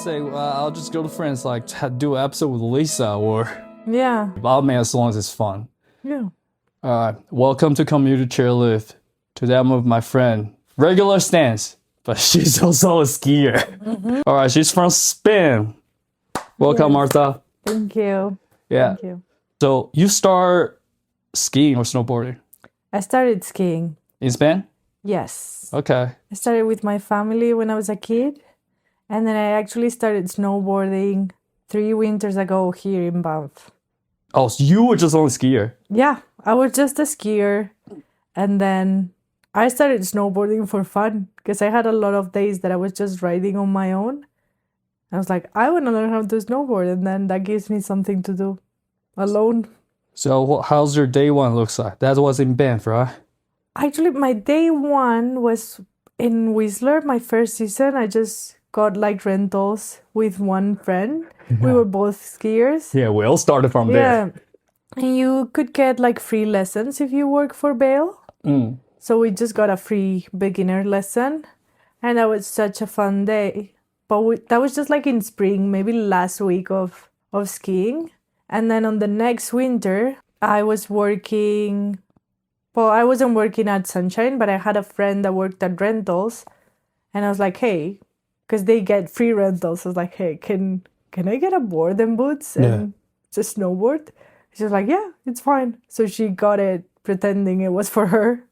say, I'll just go to France, like do an episode with Lisa, or Yeah. I'll make as long as it's fun. Yeah. Welcome to Commuter Chairlift. Today I'm with my friend, regular stance, but she's also a skier. All right, she's from Spain. Welcome, Yes. Martha. Thank you. Yeah. Thank you. So you start skiing or snowboarding I started skiing. in Spain? Yes. Okay. I started with my family when I was a kid. And then I actually started snowboarding 3 winters ago here in Banff. Oh, so you were just only skier. Yeah, I was just a skier. And then I started snowboarding for fun because I had a lot of days that I was just riding on my own. I was like, I want to learn how to snowboard. And then that gives me something to do alone. So how's your day one looks like? That was in Banff, right? Actually, my day one was in Whistler, my first season. I just got like rentals with one friend. We were both skiers. Yeah, we all started from there. Yeah. And you could get like free lessons if you work for Bale. Mm. So we just got a free beginner lesson. And that was such a fun day. But that was just like in spring, maybe last week of skiing. And then on the next winter, I was working. Well, I wasn't working at Sunshine, but I had a friend that worked at rentals. And I was like, hey, because they get free rentals. I was like, hey, can I get a board and boots and just snowboard? She was like, yeah, it's fine. So she got it pretending it was for her.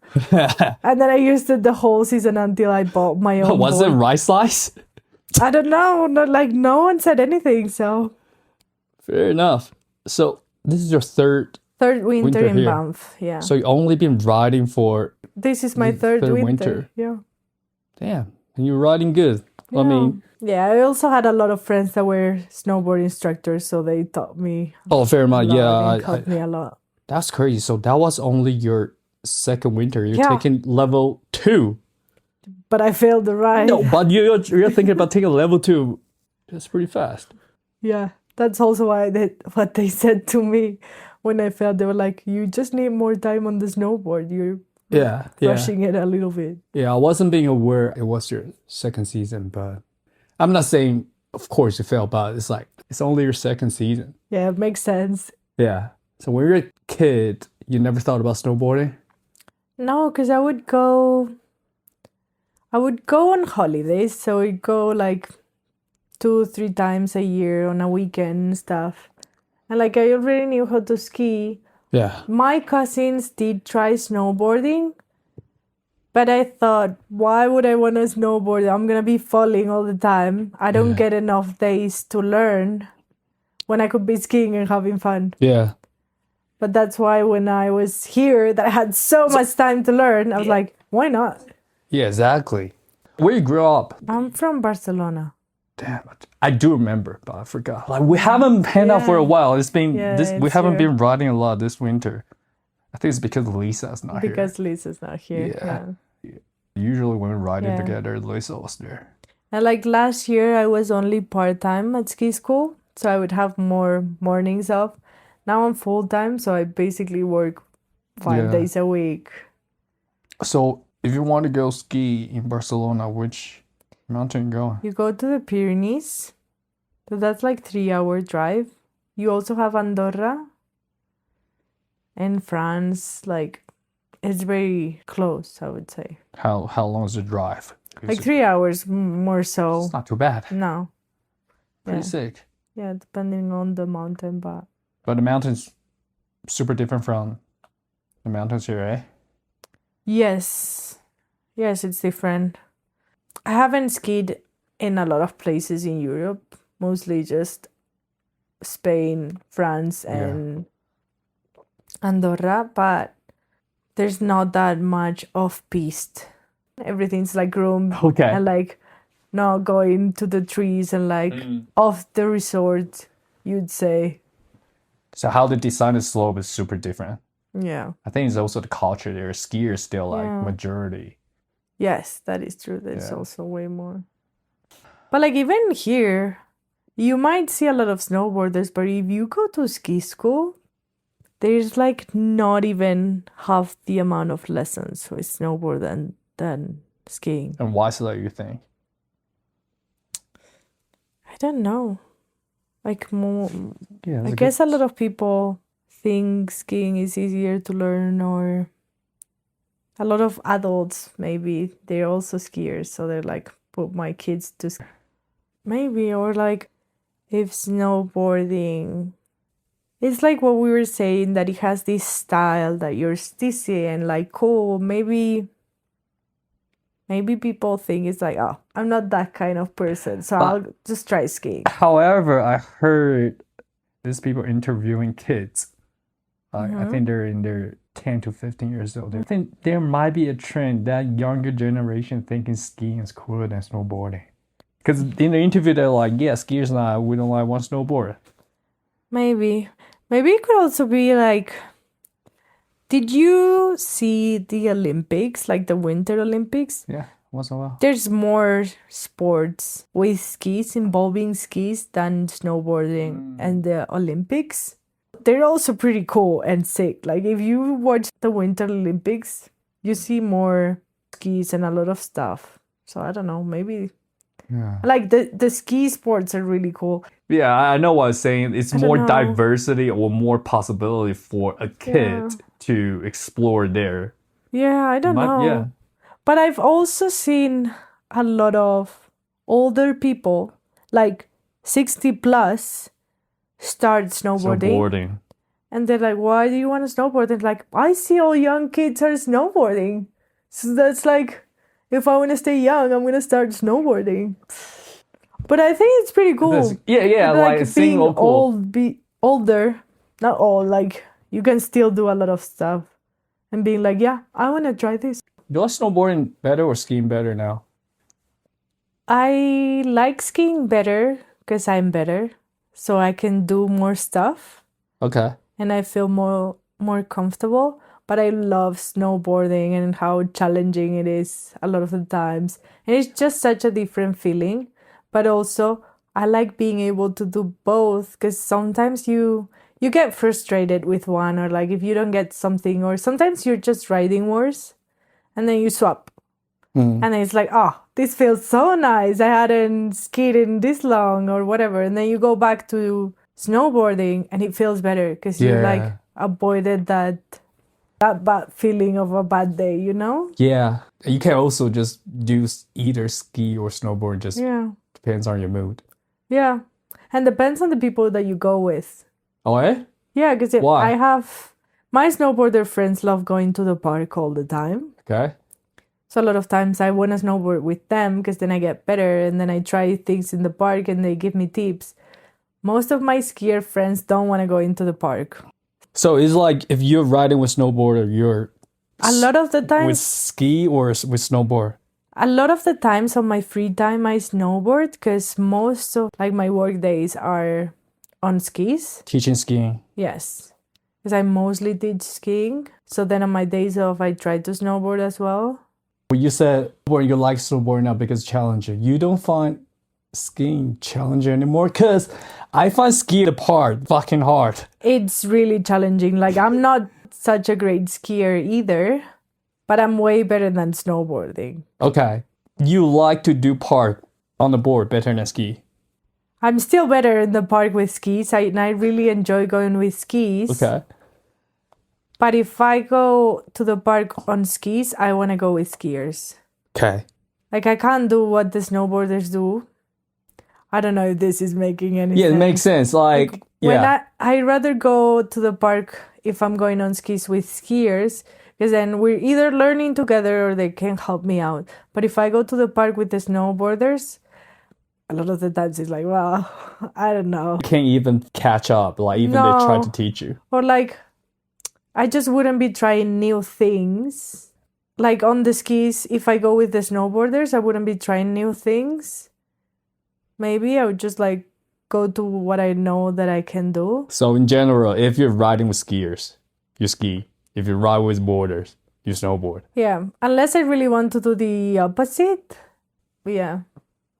And then I used it the whole season until I bought my own Was board. it rice slice? I don't know. No one said anything. So Fair enough. So this is your third winter winter in here. Banff. Yeah. So you only been riding for This is my third winter. Yeah. damn, and you're riding good. I mean, yeah, I also had a lot of friends that were snowboard instructors, so they taught me oh, fair a enough. lot Yeah, and helped me a lot. that's crazy. So that was only your second winter. You're Yeah. taking level 2. But I failed the ride. No, but you're thinking about taking level 2. That's pretty fast. Yeah, that's also what they said to me when I failed. They were like, "You just need more time on the snowboard. You're Yeah. rushing it a little bit." Yeah, I wasn't being aware it was your second season, but I'm not saying, of course, you failed, but it's like, it's only your second season. Yeah, it makes sense. Yeah. So when you were a kid, you never thought about snowboarding? No, because I would go on holidays, so I'd go like 2-3 times a year on a weekend and stuff. And like I already knew how to ski. Yeah. My cousins did try snowboarding, but I thought, why would I want to snowboard? I'm going to be falling all the time. I don't get enough days to learn when I could be skiing and having fun. Yeah. But that's why when I was here, that I had so much time to learn, I was like, why not? Yeah, exactly. Where you grew up? I'm from Barcelona. Damn it. I do remember, but I forgot. Like, we haven't been out for a while. It's been we it's haven't true. been riding a lot this winter. I think it's because Lisa's not here. Because Lisa's not here. Yeah. Usually when we're riding Yeah. together, Lisa was there. And like last year, I was only part-time at ski school, so I would have more mornings off. Now I'm full-time, so I basically work 5 days a week. So if you want to go ski in Barcelona, which mountain you going? You go to the Pyrenees, so that's like 3-hour drive. You also have Andorra and France, like it's very close, I would say. How long is the drive? Like 3 hours more so. It's not too bad. No. Pretty sick. Yeah, depending on the mountain, but But the mountain's super different from the mountains here, eh? yes, it's different. I haven't skied in a lot of places in Europe, mostly just Spain, France, and Andorra, but there's not that much off-piste. Everything's like groomed Okay. and like not going to the trees and like off the resort, you'd say. So how they design the slope is super different. Yeah. I think it's also the culture there. Skiers still like majority. Yes, that is true. There's also way more. But like even here, you might see a lot of snowboarders, but if you go to ski school, there's like not even half the amount of lessons with snowboard than skiing. And why is that, you think? I don't know. Like more, Yeah, I guess a lot of people think skiing is easier to learn, or a lot of adults maybe they're also skiers, so they're like, put my kids to maybe, or like if snowboarding, it's like what we were saying, that it has this style that you're sticky and like cool. Maybe people think it's like, oh, I'm not that kind of person, so I'll just try skiing. However, I heard these people interviewing kids. I think they're in their 10 to 15 years old. I think there might be a trend that younger generation thinking skiing is cooler than snowboarding. Because in the interview, they're like, yeah, skiers now, we don't like one snowboarder. Maybe it could also be like, did you see the Olympics, like the Winter Olympics? Yeah, once in a while. There's more sports with skis, involving skis, than snowboarding and the Olympics. They're also pretty cool and sick. Like if you watch the Winter Olympics, you see more skis and a lot of stuff. So I don't know, maybe... Yeah. Like the ski sports are really cool. Yeah, I know what I'm saying. It's more diversity or more possibility for a kid to explore there. Yeah, I don't know. Yeah. But I've also seen a lot of older people, like 60 plus, start snowboarding. And they're like, why do you want to snowboard? And like, I see all young kids are snowboarding. So that's like, if I want to stay young, I'm going to start snowboarding. But I think it's pretty cool. Yeah, like being cool. Older, not all, like you can still do a lot of stuff. And being like, yeah, I want to try this. Do you like snowboarding better or skiing better now? I like skiing better because I'm better. So I can do more stuff. Okay. And I feel more comfortable. But I love snowboarding and how challenging it is a lot of the times. And it's just such a different feeling. But also, I like being able to do both, because sometimes you get frustrated with one, or like if you don't get something, or sometimes you're just riding worse and then you swap. And then it's like, oh, this feels so nice. I hadn't skied in this long or whatever. And then you go back to snowboarding and it feels better because you like avoided that bad feeling of a bad day, you know? Yeah. You can also just do either ski or snowboard, just depends on your mood. Yeah. And depends on the people that you go with. Oh, eh? Yeah, because I have... My snowboarder friends love going to the park all the time. Okay. So a lot of times I want to snowboard with them because then I get better and then I try things in the park and they give me tips. Most of my skier friends don't want to go into the park. So it's like if you're riding with snowboarder, you're... A lot of the times... With ski or with snowboard? A lot of the times on my free time I snowboard because most of like my work days are on skis. Teaching skiing? Yes. Because I mostly teach skiing. So then on my days off I try to snowboard as well. You said you like snowboarding now because it's challenging. You don't find skiing challenging anymore? Because I find skiing the part fucking hard. It's really challenging. Like I'm not such a great skier either, but I'm way better than snowboarding. Okay. You like to do park on the board better than ski? I'm still better in the park with skis. And I really enjoy going with skis. Okay. But if I go to the park on skis, I want to go with skiers. Okay. Like I can't do what the snowboarders do. I don't know if this is making any sense. Yeah, it makes sense. Like when I rather go to the park if I'm going on skis with skiers, because then we're either learning together or they can help me out. But if I go to the park with the snowboarders, a lot of the times it's like, well, I don't know. You can't even catch up, like even they try to teach you. Or like, I just wouldn't be trying new things. Like on the skis, if I go with the snowboarders, I wouldn't be trying new things. Maybe I would just like go to what I know that I can do. So in general, if you're riding with skiers, you ski. If you ride with boarders, you snowboard. Yeah, unless I really want to do the opposite. Yeah.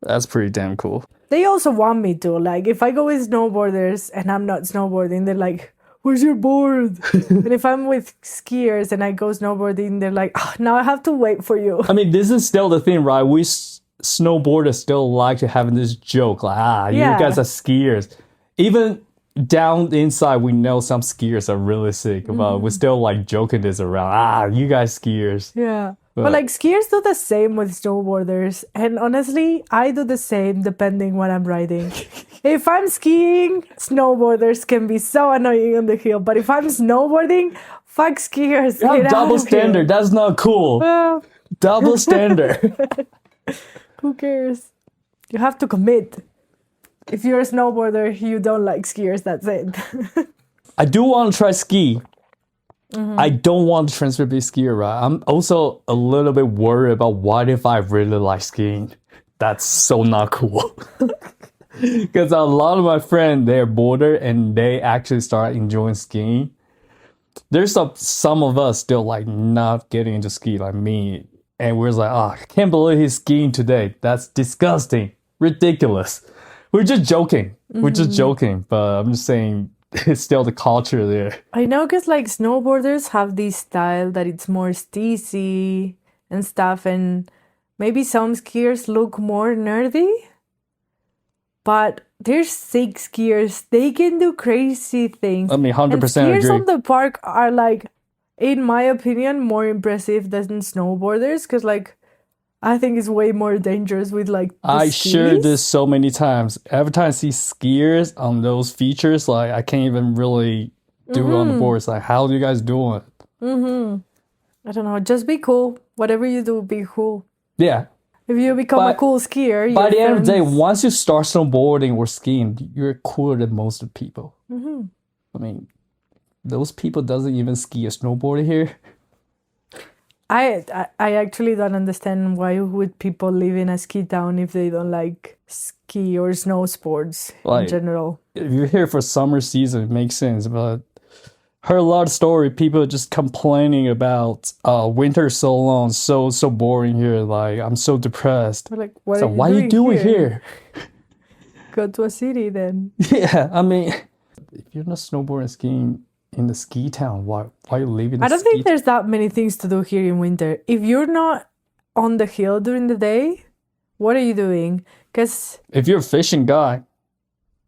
That's pretty damn cool. They also want me to. Like, if I go with snowboarders and I'm not snowboarding, they're like, where's your board? And if I'm with skiers and I go snowboarding, they're like, oh, now I have to wait for you. I mean, this is still the thing, right? We snowboarders still like to have this joke like, you guys are skiers. Even down inside, we know some skiers are really sick, but we're still like joking this around. You guys skiers. Yeah. But like skiers do the same with snowboarders. And honestly, I do the same depending what I'm riding. If I'm skiing, snowboarders can be so annoying on the hill. But if I'm snowboarding, fuck skiers. You have double standard. That's not cool. Double standard. Who cares? You have to commit. If you're a snowboarder, you don't like skiers, that's it. I do want to try ski. I don't want to transfer to be a skier, right? I'm also a little bit worried about what if I really like skiing. That's so not cool. Because a lot of my friends, they're boarder and they actually start enjoying skiing. There's some of us still like not getting into ski like me. And we're like, I can't believe he's skiing today. That's disgusting. Ridiculous. We're just joking. We're just joking. But I'm just saying, it's still the culture there. I know, because like snowboarders have this style that it's more steezy and stuff, and maybe some skiers look more nerdy. But there's sick skiers. They can do crazy things. I mean, 100% and skiers agree. on the park are like, in my opinion, more impressive than snowboarders, because like I think it's way more dangerous with like I skis. shared this so many times. Every time I see skiers on those features, like I can't even really do it on the board. It's like, how do you guys do it? I don't know. Just be cool. Whatever you do, be cool. Yeah. If you become a cool skier, by the end of the day, once you start snowboarding or skiing, you're cooler than most of the people. I mean, those people doesn't even ski or snowboard here. I actually don't understand why would people live in a ski town if they don't like ski or snow sports in general. If you're here for summer season, it makes sense. But heard a lot of story, people just complaining about winter so long, so boring here. Like, I'm so depressed. We're like, what so why are you doing here? Go to a city then. Yeah, I mean, if you're not snowboarding skiing in the ski town, why are you leaving? I don't think there's that many things to do here in winter. If you're not on the hill during the day, what are you doing? Because if you're a fishing guy,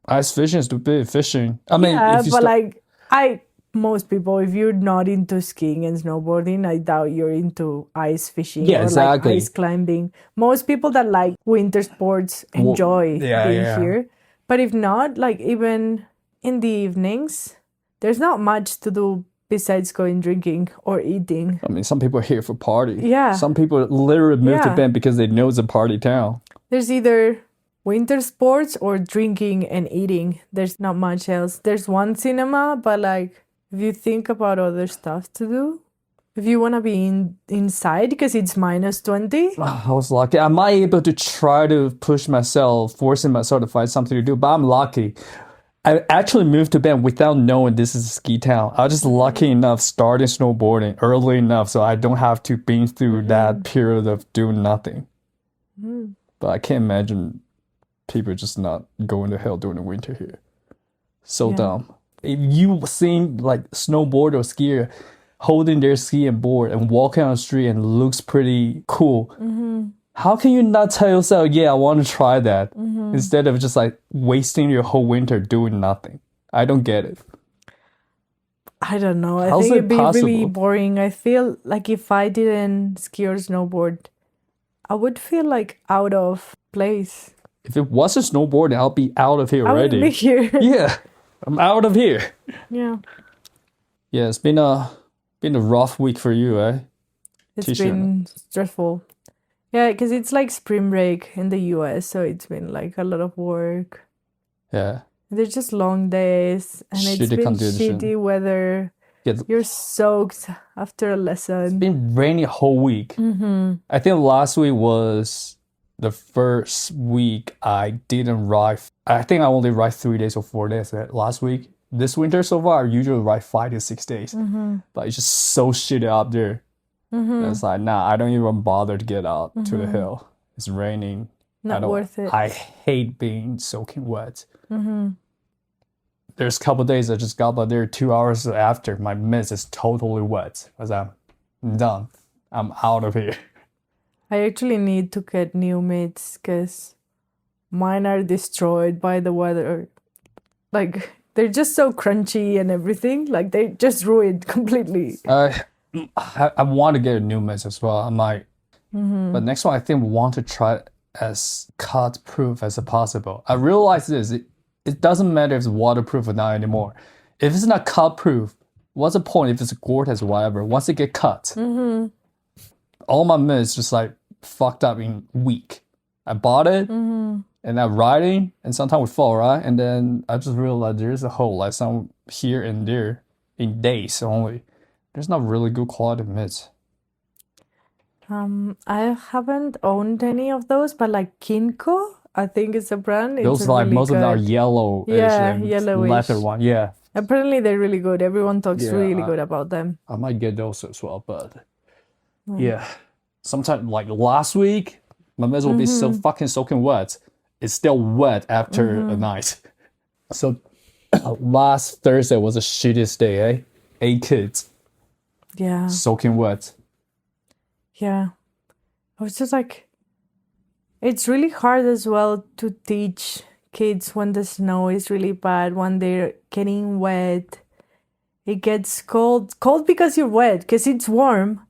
ice fishing is stupid. Fishing. I mean, yeah, but most people, if you're not into skiing and snowboarding, I doubt you're into ice fishing or like ice climbing. Most people that like winter sports enjoy being here. But if not, like even in the evenings, there's not much to do besides going drinking or eating. I mean, some people are here for party. Yeah. Some people literally move to Bend because they know it's a party town. There's either winter sports or drinking and eating. There's not much else. There's one cinema, but like if you think about other stuff to do, if you want to be inside because it's -20. I was lucky. Am I able to try to push myself, forcing myself to find something to do? But I'm lucky. I actually moved to Bend without knowing this is a ski town. I was just lucky enough starting snowboarding early enough so I don't have to be through that period of doing nothing. But I can't imagine people just not going to hell during the winter here. So dumb. If you seen like snowboard or skier holding their skiing board and walking on the street and looks pretty cool, how can you not tell yourself, I want to try that, instead of just like wasting your whole winter doing nothing? I don't get it. I don't know. I think it'd be really boring. I feel like if I didn't ski or snowboard, I would feel like out of place. If it wasn't snowboarding, I'll be out of here already. I would be here. Yeah, I'm out of here. Yeah. Yeah, it's been a rough week for you, eh? It's been stressful. Yeah, because it's like spring break in the US, so it's been like a lot of work. Yeah. There's just long days, and it's been shitty weather. Yeah. You're soaked after a lesson. It's been raining a whole week. I think last week was the first week I didn't ride. I think I only ride 3 days or 4 days last week. This winter so far, I usually ride 5 to 6 days. But it's just so shitty up there. It's like, I don't even bother to get out to the hill. It's raining. Not worth it. I hate being soaking wet. There's a couple days I just got there 2 hours after. My mitts is totally wet. I was like, I'm done. I'm out of here. I actually need to get new mitts because mine are destroyed by the weather. Like, they're just so crunchy and everything. Like, they just ruined completely. I want to get a new mitts as well. I might. But next one, I think want to try it as cut proof as possible. I realize this. It doesn't matter if it's waterproof or not anymore. If it's not cut proof, what's the point if it's Gore-Tex or whatever? Once it get cut, all my mitts just like fucked up in a week. I bought it and I'm riding and sometimes we fall, right? And then I just realized there's a hole, like some here and there in days only. There's not really good quality mitts. I haven't owned any of those, but like Kinko, I think it's a brand. It's Those like really most of them are good. yellow Yeah, and yellowish. leather one. Yeah. Apparently, they're really good. Everyone talks Yeah, really good about them. I might get those as well, but yeah. Sometimes like last week, my mitts will be so fucking soaking wet. It's still wet after a night. So last Thursday was the shittiest day, eh? 8 kids Yeah, soaking wet. yeah. I was just like, it's really hard as well to teach kids when the snow is really bad, when they're getting wet. It gets cold because you're wet, because it's warm,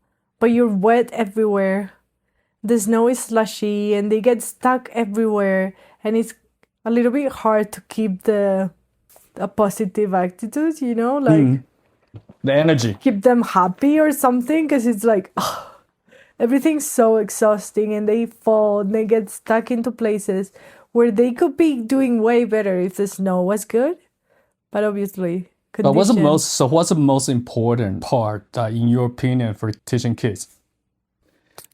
but you're wet everywhere. The snow is slushy and they get stuck everywhere, and it's a little bit hard to keep a positive attitude, like The energy. keep them happy or something, because it's like everything's so exhausting and they fall and they get stuck into places where they could be doing way better if the snow was good, but obviously But what's conditions. the most important part, in your opinion, for teaching kids?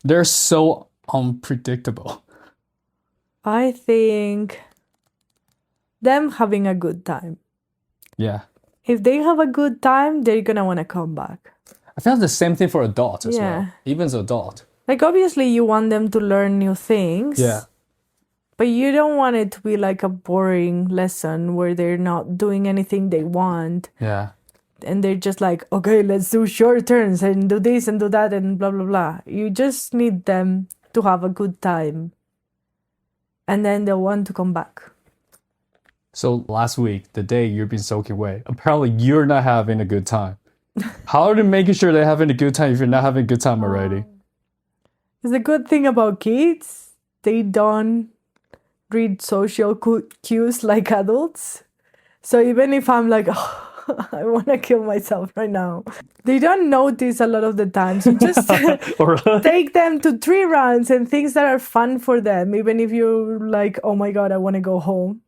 They're so unpredictable. I think them having a good time. Yeah. If they have a good time, they're gonna want to come back. I feel the same thing for adults as well. Yeah. Even as an adult. Like, obviously you want them to learn new things. Yeah. But you don't want it to be like a boring lesson where they're not doing anything they want. Yeah. And they're just like, okay, let's do short turns and do this and do that and blah, blah, blah. You just need them to have a good time. And then they'll want to come back. So last week, the day you've been soaking wet, apparently you're not having a good time. How are you making sure they're having a good time if you're not having a good time already? The good thing about kids, they don't read social cues like adults. So even if I'm like, oh, I want to kill myself right now, they don't notice a lot of the times. You just take them to tree runs and things that are fun for them. Even if you're like, oh my God, I want to go home.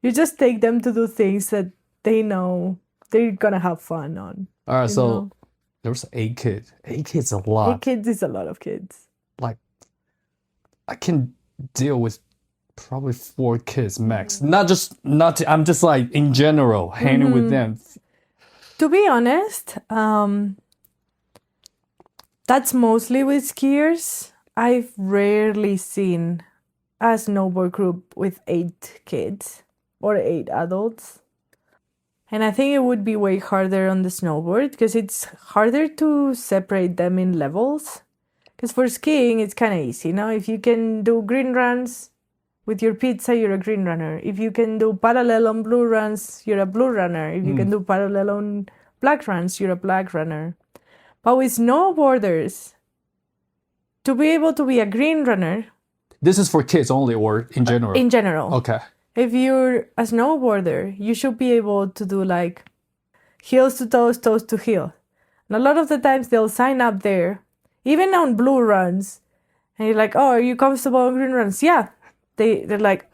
You just take them to do things that they know they're going to have fun on. All right, so know? there was 8 kids. 8 kids is a lot. 8 kids is a lot of kids. Like, I can deal with probably 4 kids max. I'm just like in general hanging with them. To be honest, that's mostly with skiers. I've rarely seen a snowboard group with 8 kids or 8 adults. And I think it would be way harder on the snowboard because it's harder to separate them in levels. Because for skiing, it's kind of easy. Now, if you can do green runs with your pizza, you're a green runner. If you can do parallel on blue runs, you're a blue runner. If you can do parallel on black runs, you're a black runner. But with snowboarders, to be able to be a green runner... This is for kids only or in general? In general. Okay. If you're a snowboarder, you should be able to do like heels to toes, toes to heel. And a lot of the times they'll sign up there, even on blue runs. And you're like, oh, are you comfortable on green runs? Yeah. They're like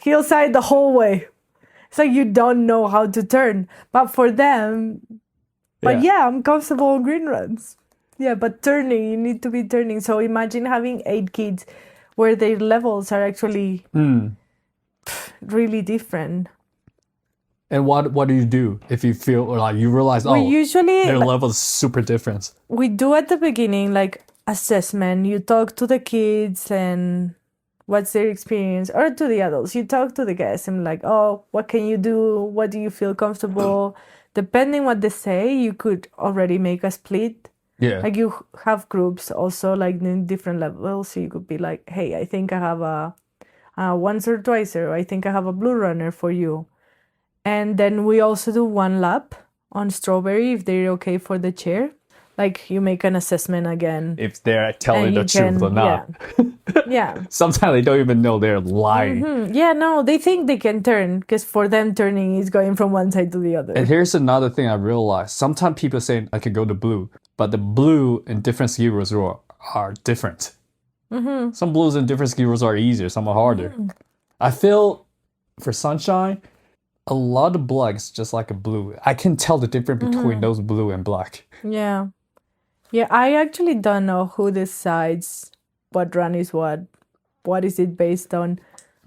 heel side the whole way. It's like you don't know how to turn. But for them, yeah, I'm comfortable on green runs. Yeah, but turning, you need to be turning. So imagine having 8 kids where their levels are actually... really different. And what do you do if you feel like you realize usually their level is super different? We do at the beginning like assessment. You talk to the kids and what's their experience, or to the adults. You talk to the guests and like, oh, what can you do? What do you feel comfortable? Depending what they say, you could already make a split. Yeah. Like you have groups also like in different levels. So you could be like, hey, I think I have a once or twice, or I think I have a blue runner for you. And then we also do one lap on strawberry if they're okay for the chair. Like you make an assessment again. If they're telling And the you truth or can, not. Yeah. Sometimes they don't even know they're lying. Yeah, no, they think they can turn because for them turning is going from one side to the other. And here's another thing I realized. Sometimes people say I could go to blue, but the blue in different ski resorts are different. Some blues in different ski resorts are easier, some are harder. I feel for sunshine, a lot of black is just like a blue. I can tell the difference between those blue and black. Yeah. Yeah, I actually don't know who decides what run is what. What is it based on?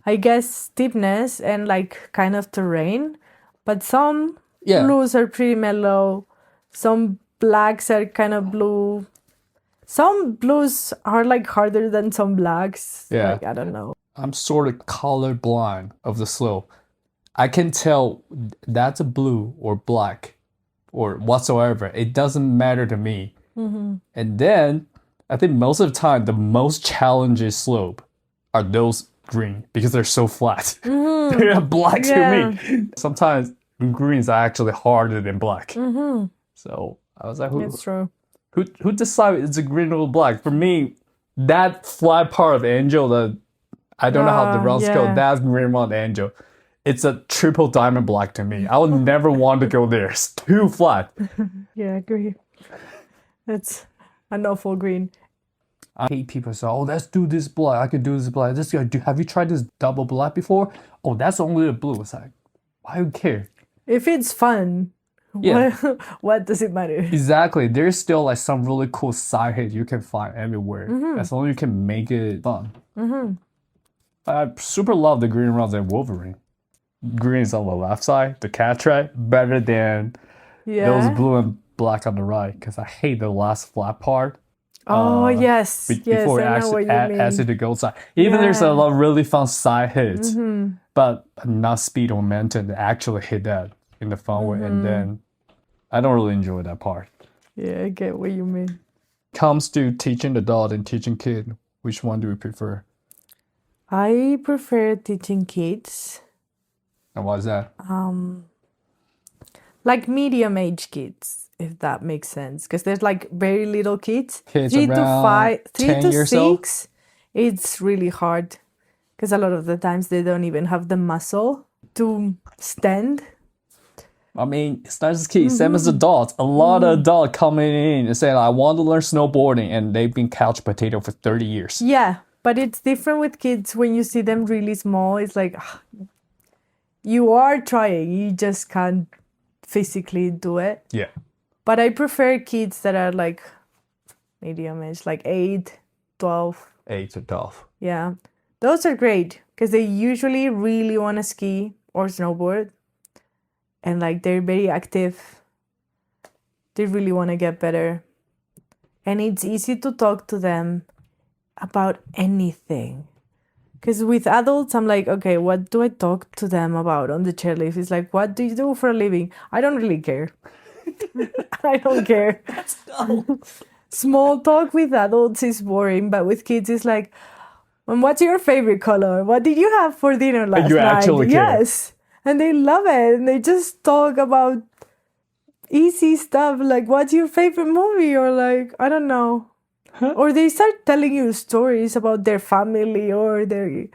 I guess steepness and like kind of terrain. But some blues are pretty mellow. Some blacks are kind of blue. Some blues are like harder than some blacks. Yeah. Like, I don't know. I'm sort of color blind of the slope. I can tell that's a blue or black or whatsoever. It doesn't matter to me. And then I think most of the time, the most challenging slope are those green because they're so flat. They're black to me. Sometimes greens are actually harder than black. So I was like, It's true. who decided it's a green or black? For me, that flat part of Angel, that I don't know how the runs go, that's green on Angel. It's a triple diamond black to me. I would never want to go there. It's too flat. Yeah, I agree. That's an awful green. I hate people say, oh, let's do this black. I can do this black. This guy, have you tried this double black before? Oh, that's only the blue. It's like, why do you care? If it's fun, what does it matter? Exactly. There's still like some really cool side hits you can find everywhere. As long as you can make it fun. I super love the green runs in Wolverine. Green is on the left side, the cat track, better than those blue and black on the right. Because I hate the last flat part. Oh, yes. Before it actually adds to the goal side. Even there's a lot of really fun side hits, but not speed or momentum to actually hit that in the fun way. And then I don't really enjoy that part. Yeah, I get what you mean. Comes to teaching adult and teaching kid, which one do you prefer? I prefer teaching kids. And why is that? Like medium age kids, if that makes sense. Because there's like very little kids. Kids 3 to around 5, 3 10 to years 6. old? It's really hard. Because a lot of the times they don't even have the muscle to stand. I mean, it's not just kids, same as adults. A lot of adults coming in and saying, I want to learn snowboarding, and they've been couch potato for 30 years. Yeah, but it's different with kids when you see them really small. It's like, you are trying, you just can't physically do it. Yeah. But I prefer kids that are like medium age, like 8, 12. 8 to 12. Yeah, those are great because they usually really want to ski or snowboard. And like they're very active. They really want to get better. And it's easy to talk to them about anything. Because with adults, I'm like, okay, what do I talk to them about on the chairlift? It's like, what do you do for a living? I don't really care. I don't care. Small talk with adults is boring, but with kids, it's like, what's your favorite color? What did you have for dinner last You night? actually care. Yes. And they love it. And they just talk about easy stuff. Like, what's your favorite movie? Or like, I don't know. Or they start telling you stories about their family or their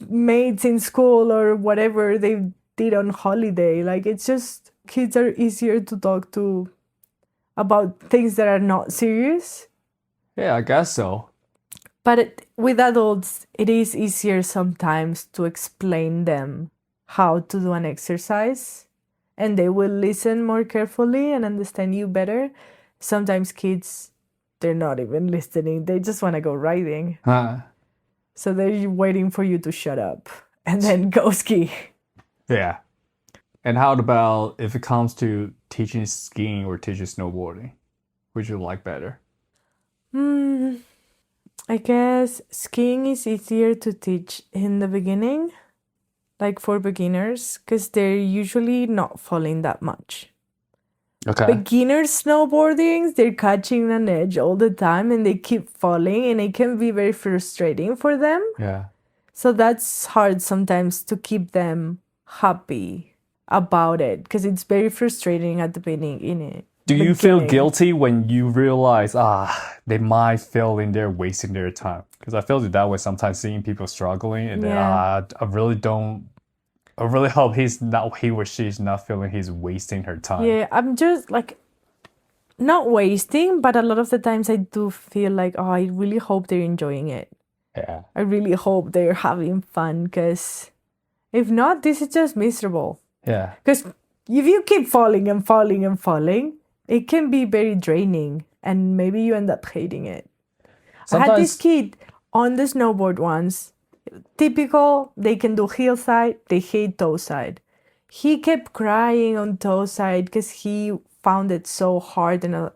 mates in school or whatever they did on holiday. Like, it's just, kids are easier to talk to about things that are not serious. Yeah, I guess so. But with adults, it is easier sometimes to explain them how to do an exercise, and they will listen more carefully and understand you better. Sometimes kids, they're not even listening. They just want to go riding. So they're waiting for you to shut up and then go ski. Yeah. And how about if it comes to teaching skiing or teaching snowboarding? Which you like better? I guess skiing is easier to teach in the beginning. Like for beginners, because they're usually not falling that much. Okay. Beginner snowboarding, they're catching an edge all the time and they keep falling, and it can be very frustrating for them. Yeah. So that's hard sometimes to keep them happy about it, because it's very frustrating at the beginning. Do you feel guilty when you realize, they might feel in there wasting their time? Because I feel that way sometimes, seeing people struggling, and then I really hope he or she is not feeling he's wasting her time. Yeah, I'm just like, not wasting, but a lot of the times I do feel like, oh, I really hope they're enjoying it. Yeah. I really hope they're having fun, because if not, this is just miserable. Yeah. Because if you keep falling and falling and falling, it can be very draining, and maybe you end up hating it. Sometimes... I had this kid on the snowboard once. Typical, they can do hillside, they hate toe side. He kept crying on toe side because he found it so hard, and I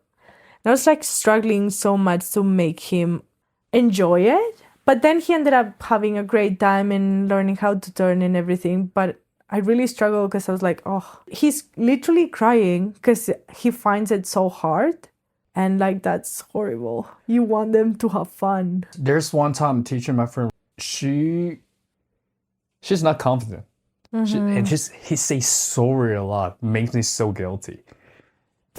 was like struggling so much to make him enjoy it. But then he ended up having a great time and learning how to turn and everything. But I really struggled because I was like, oh, he's literally crying because he finds it so hard. And like, that's horrible. You want them to have fun. There's one time teaching my friend, she's not confident. And he says sorry a lot, makes me so guilty.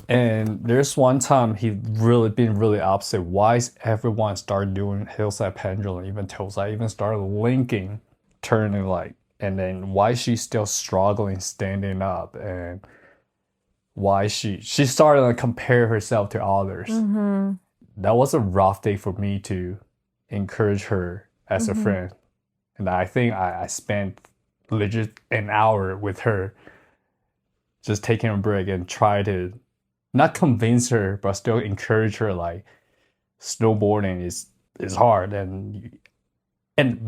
And there's one time he been really upset. Why is everyone start doing hillside pendulum, even toeside, even started linking, turning like, and then why she's still struggling standing up, and why she started to compare herself to others. That was a rough day for me to encourage her as a friend. And I think I spent legit an hour with her, just taking a break and try to not convince her, but still encourage her, like, snowboarding is hard, and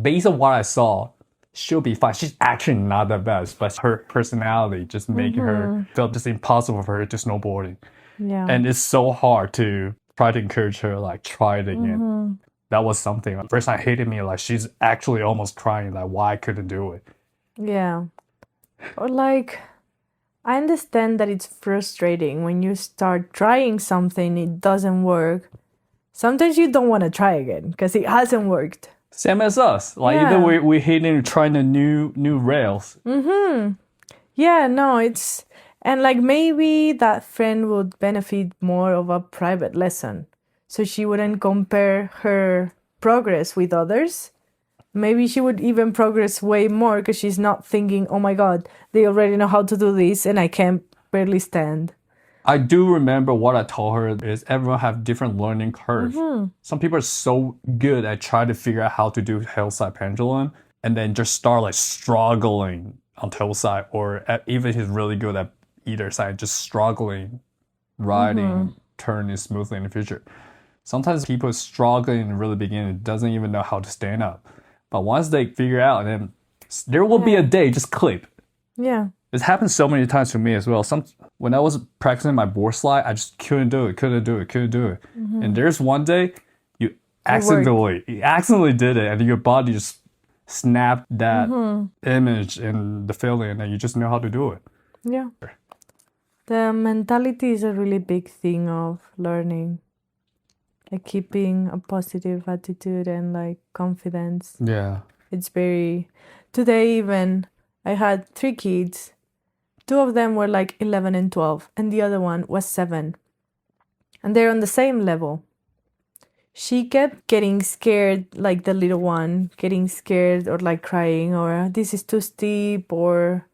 based on what I saw, she'll be fine. She's actually not the best, but her personality just making her feel just impossible for her to snowboarding. Yeah. And it's so hard to try to encourage her, like, try it again. That was something. First time hated me, like, she's actually almost crying, like, why I couldn't do it. Yeah. Or like, I understand that it's frustrating when you start trying something, it doesn't work. Sometimes you don't want to try again because it hasn't worked. Same as us. Like, even we're hating trying the new rails. Yeah, no, it's... And like, maybe that friend would benefit more of a private lesson. So she wouldn't compare her progress with others. Maybe she would even progress way more because she's not thinking, oh my God, they already know how to do this and I can barely stand. I do remember what I told her is everyone have different learning curve. Some people are so good at trying to figure out how to do hillside pendulum and then just start like struggling on hillside, or even if he's really good at either side, just struggling, riding, turning smoothly in the future. Sometimes people struggling in the really beginning doesn't even know how to stand up. But once they figure out, then there will be a day just clip. Yeah. It's happened so many times to me as well. When I was practicing my board slide, I just couldn't do it. And there's one day you accidentally did it, and your body just snapped that image and the feeling, and you just know how to do it. Yeah. The mentality is a really big thing of learning. Like keeping a positive attitude and like confidence. Yeah. It's very... Today even, I had 3 kids. 2 of them were like 11 and 12, and the other one was 7. And they're on the same level. She kept getting scared, like the little one, getting scared or like crying, or this is too steep, or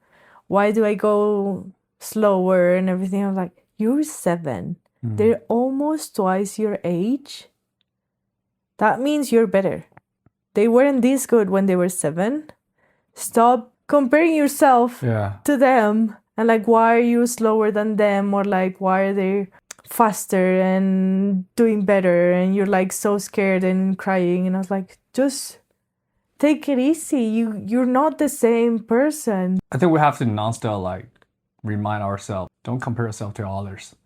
why do I go slower and everything. I was like, you're 7. They're almost twice your age. That means you're better. They weren't this good when they were 7. Stop comparing yourself to them. And like, why are you slower than them? Or like, why are they faster and doing better? And you're like so scared and crying. And I was like, just take it easy. You're not the same person. I think we have to nonstop like remind ourselves, don't compare yourself to others.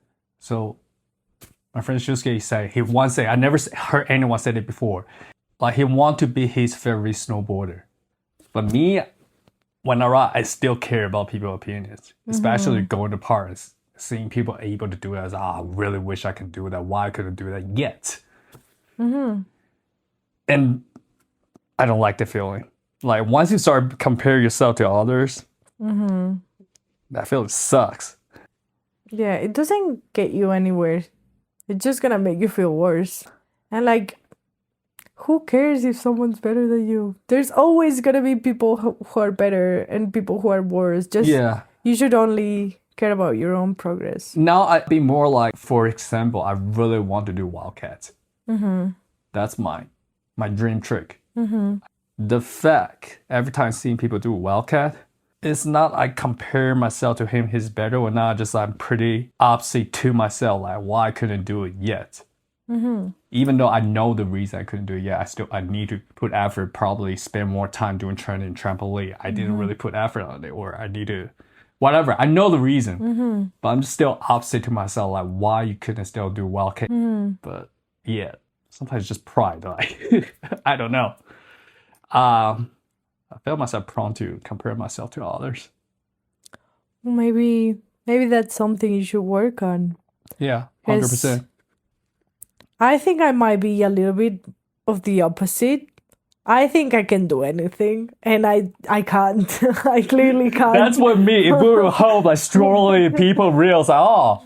So my friend Shusuke said, he once said, I never heard anyone say it before, like he want to be his favorite snowboarder. But me, when I ride, I still care about people's opinions, especially going to parties. seeing people able to do it, I was like, I really wish I could do that. Why I couldn't do that yet? And I don't like the feeling. Like once you start comparing yourself to others, that feeling sucks. Yeah, it doesn't get you anywhere. It's just gonna make you feel worse. And like, who cares if someone's better than you? There's always gonna be people who are better and people who are worse. Just you should only care about your own progress. Now I'd be more like, for example, I really want to do Wildcats. That's my dream trick. The fact every time seeing people do Wildcat, it's not I compare myself to him, he's better or not, just I'm pretty opposite to myself, like why I couldn't do it yet. Even though I know the reason I couldn't do it yet, I need to put effort, probably spend more time doing training trampoline. I didn't really put effort on it, or I need to, whatever. I know the reason, but I'm still opposite to myself, like why you couldn't still do Wildcat. But yeah, sometimes it's just pride, like, I don't know. I felt myself prone to compare myself to others. Maybe that's something you should work on. Yeah, 100%. I think I might be a little bit of the opposite. I think I can do anything, and I can't. I clearly can't. That's what me. If we were home, like strolling, people realize, oh,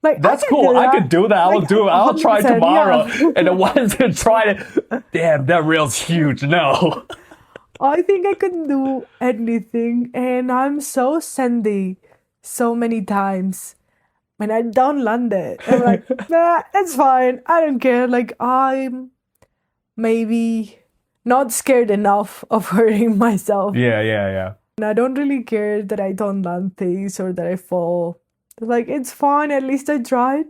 like that's cool. I could do that. I will do it. I'll try tomorrow. Yeah. And the ones that tried it, damn, that rail's huge. No. I think I can do anything, and I'm so sandy so many times. When I don't land it, I'm like, nah, it's fine. I don't care. Like, I'm maybe not scared enough of hurting myself. Yeah. And I don't really care that I don't land things or that I fall. Like, it's fine. At least I tried.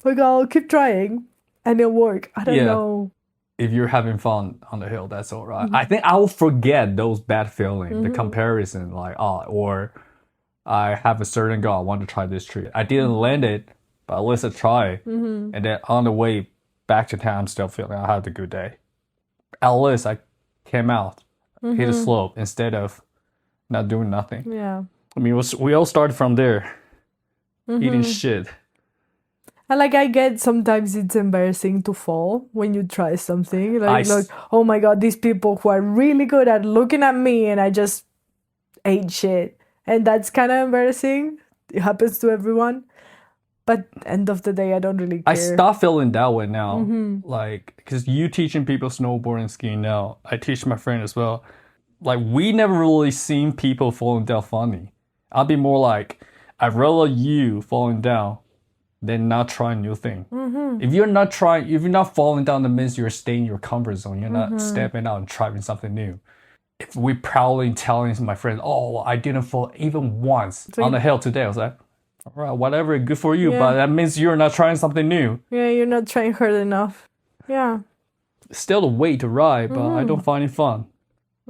Like, I'll keep trying and it'll work. I don't know. If you're having fun on the hill, that's all right. I think I'll forget those bad feelings, the comparison, like, or I have a certain goal. I want to try this trick. I didn't land it, but at least I tried. And then on the way back to town, I'm still feeling I had a good day. At least I came out, hit a slope instead of not doing nothing. Yeah. I mean, we all started from there, eating shit. And like, I get sometimes it's embarrassing to fall when you try something. Like, oh my God, these people who are really good at looking at me and I just ate shit. And that's kind of embarrassing. It happens to everyone. But end of the day, I don't really care. I stop feeling that way now. Like, because you teaching people snowboarding and skiing now. I teach my friend as well. Like, we never really seen people falling down funny. I'll be more like, I'd rather you falling down than not trying new thing. If you're not falling down, that means you're staying in your comfort zone. You're not stepping out and trying something new. If we proudly telling my friends, oh, I didn't fall even once on the hill today, I was like, all right, whatever, good for you, but that means you're not trying something new. Yeah, you're not trying hard enough. Yeah. Still a way to ride, but I don't find it fun.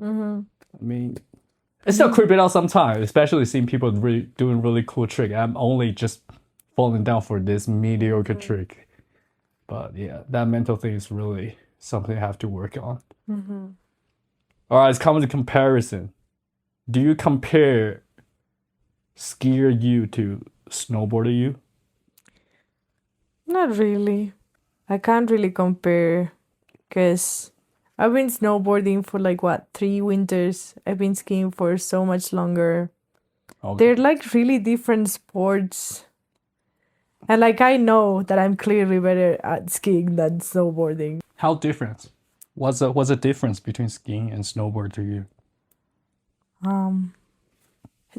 I mean, it's still creeping out sometimes, especially seeing people doing really cool trick. I'm only just falling down for this mediocre trick. But yeah, that mental thing is really something I have to work on. All right, it's coming to comparison. Do you compare skier you to snowboarder you? Not really. I can't really compare because I've been snowboarding for 3 winters. I've been skiing for so much longer. Okay. They're like really different sports. And I know that I'm clearly better at skiing than snowboarding. How different? What's the difference between skiing and snowboard to you?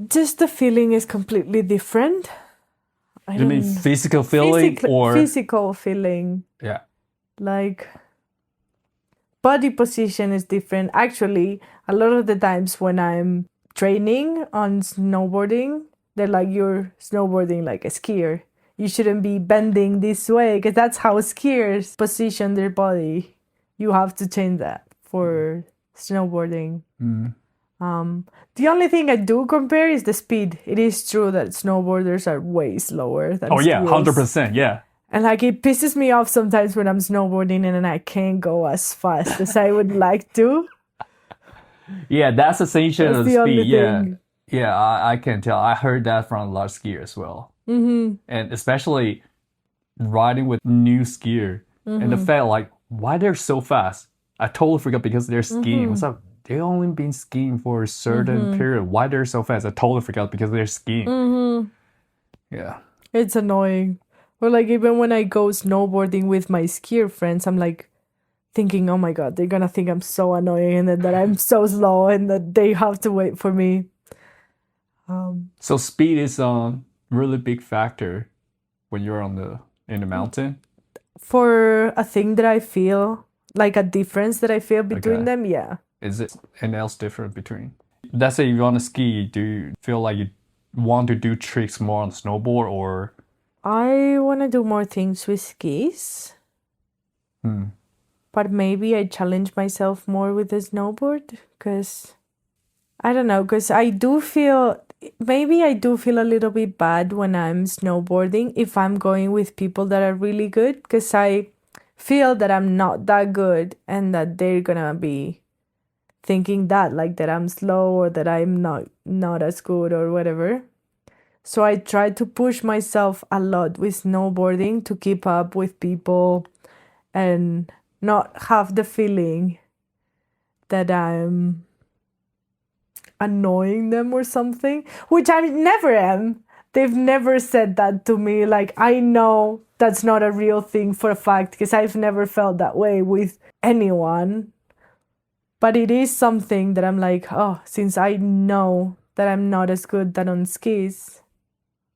Just the feeling is completely different. You mean physical feeling or physical feeling? Yeah. Like body position is different. Actually, a lot of the times when I'm training on snowboarding, they're like, you're snowboarding like a skier. You shouldn't be bending this way because that's how skiers position their body. You have to change that for snowboarding. The only thing I do compare is the speed. It is true that snowboarders are way slower than skiers. 100%, yeah. And it pisses me off sometimes when I'm snowboarding and I can't go as fast as I would like to. Yeah, that's essential of the speed. Thing. Yeah, I can tell. I heard that from a lot of skiers as well. Mm-hmm. And especially riding with new skier. And the fact, like, why they're so fast. I totally forgot because they're skiing. What's up? They only been skiing for a certain period. Why they're so fast? I totally forgot because they're skiing. Mm-hmm. Yeah. It's annoying. Or like even when I go snowboarding with my skier friends, I'm like thinking, oh my God, they're gonna think I'm so annoying and that I'm so slow and that they have to wait for me. So speed is a really big factor when you're in the mountain. For a thing that I feel, like a difference that I feel between Okay. them, yeah. Is it anything else different between? Let's say you want to ski, do you feel like you want to do tricks more on snowboard or I want to do more things with skis, but maybe I challenge myself more with the snowboard because I don't know, because I do feel maybe I do feel a little bit bad when I'm snowboarding if I'm going with people that are really good because I feel that I'm not that good and that they're gonna be thinking that like that I'm slow or that I'm not as good or whatever. So I try to push myself a lot with snowboarding to keep up with people and not have the feeling that I'm annoying them or something, which I never am. They've never said that to me. Like, I know that's not a real thing for a fact because I've never felt that way with anyone. But it is something that I'm like, oh, since I know that I'm not as good that on skis,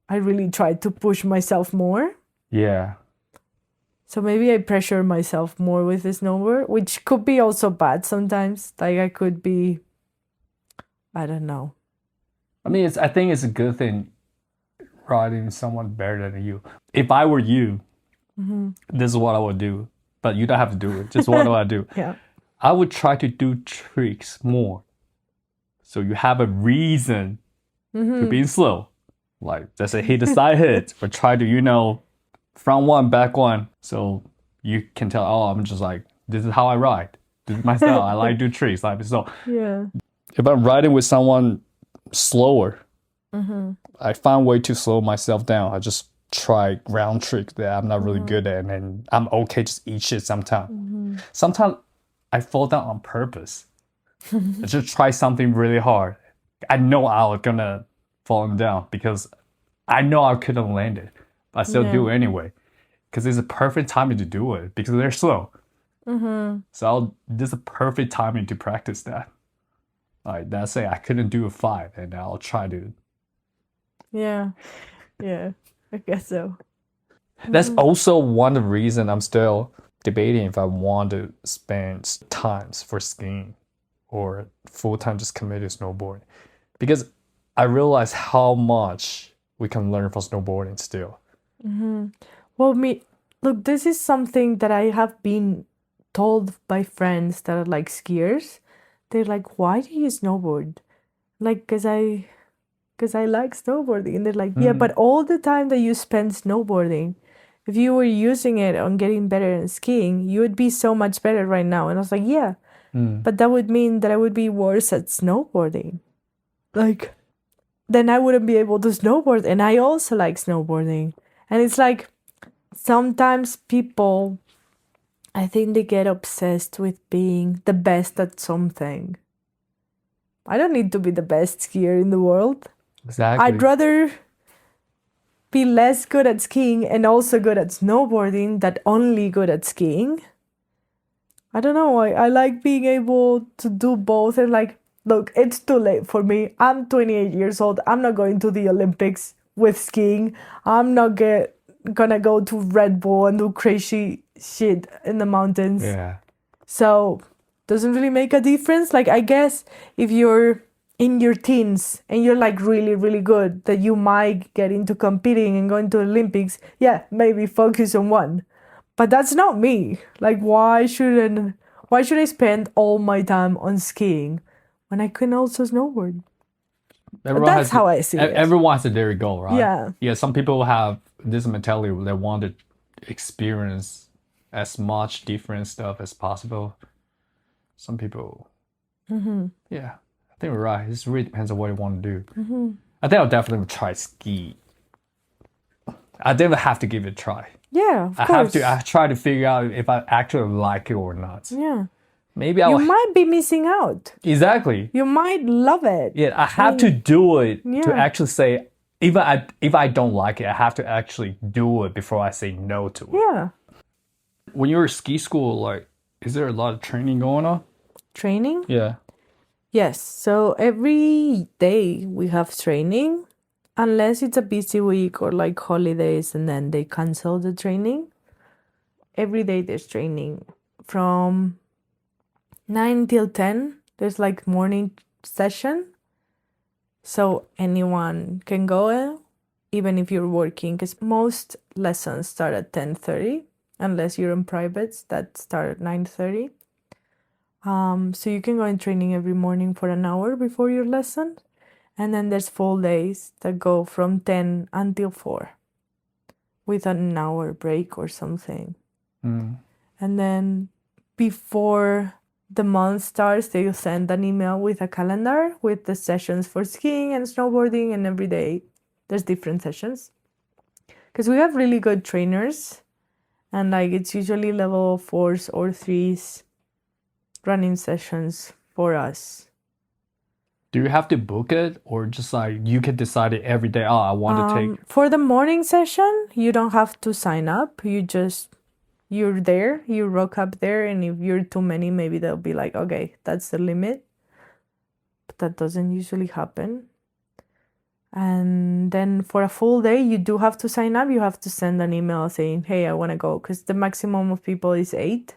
I really try to push myself more. yeah. So maybe I pressure myself more with the snowboard, which could be also bad sometimes. Like I could be, I don't know. I mean, I think it's a good thing riding someone better than you. If I were you, this is what I would do. But you don't have to do it. Just what do I do? Yeah. I would try to do tricks more. So you have a reason to being slow. Like, let's say hit the side hit, or try to, front one, back one. So you can tell, oh, I'm just like, this is how I ride. This is my style. I like to do tricks. Like, so Yeah. if I'm riding with someone slower, I find a way to slow myself down. I just try ground tricks that I'm not really good at, and then I'm okay just eat shit sometimes. Sometimes I fall down on purpose. I just try something really hard. I know I'm gonna fall down because I know I couldn't land it, but I still do it anyway because it's a perfect timing to do it because they're slow. So this is a perfect timing to practice that. Like, let's say I couldn't do a 5, and I'll try to. Yeah. Yeah. I guess so. That's also one of the reasons I'm still debating if I want to spend times for skiing or full time just commit to snowboarding. Because I realize how much we can learn from snowboarding still. Well, look, this is something that I have been told by friends that are like skiers. They're like, why do you snowboard? Like, because I like snowboarding. And they're like, yeah, but all the time that you spend snowboarding, if you were using it on getting better in skiing, you would be so much better right now. And I was like, yeah, but that would mean that I would be worse at snowboarding. Like, then I wouldn't be able to snowboard. And I also like snowboarding. And it's like, sometimes people, I think they get obsessed with being the best at something. I don't need to be the best skier in the world. Exactly. I'd rather be less good at skiing and also good at snowboarding than only good at skiing. I don't know. I like being able to do both and like, look, it's too late for me. I'm 28 years old. I'm not going to the Olympics with skiing. I'm not gonna go to Red Bull and do crazy shit in the mountains. Yeah. So doesn't really make a difference. Like, I guess if you're in your teens and you're like really, really good, that you might get into competing and going to Olympics, yeah, maybe focus on one. But that's not me. Like, why should I spend all my time on skiing when I can also snowboard? That's how I see it. Everyone has a their goal, right? Yeah. Yeah, some people have this mentality where they want to experience as much different stuff as possible. Some people, yeah, I think we're right. It really depends on what you want to do. I think I'll definitely try ski I definitely have to give it a try. Yeah, of I course. I try to figure out if I actually like it or not. Yeah. Maybe You I'll might be missing out. exactly. You might love it. Yeah, I have to do it to yeah. actually say if I don't like it, I have to actually do it before I say no to it. Yeah. When you're at ski school, like, is there a lot of training going on? Training? Yeah. Yes. So every day we have training, unless it's a busy week or like holidays and then they cancel the training. Every day there's training from 9 till 10. There's like morning session. So anyone can go, even if you're working, because most lessons start at 10:30, unless you're in privates that start at 9:30. So you can go in training every morning for an hour before your lesson. And then there's full days that go from 10 until 4 with an hour break or something. Mm. And then before the month starts, they'll send an email with a calendar with the sessions for skiing and snowboarding, and every day there's different sessions. Because we have really good trainers, and like it's usually level 4s or 3s running sessions for us. Do you have to book it or just like you can decide it every day? Oh, I want to take. For the morning session, you don't have to sign up. You're there, you rock up there, and if you're too many, maybe they'll be like, okay, that's the limit. But that doesn't usually happen. And then for a full day, you do have to sign up. You have to send an email saying, hey, I want to go, because the maximum of people is 8.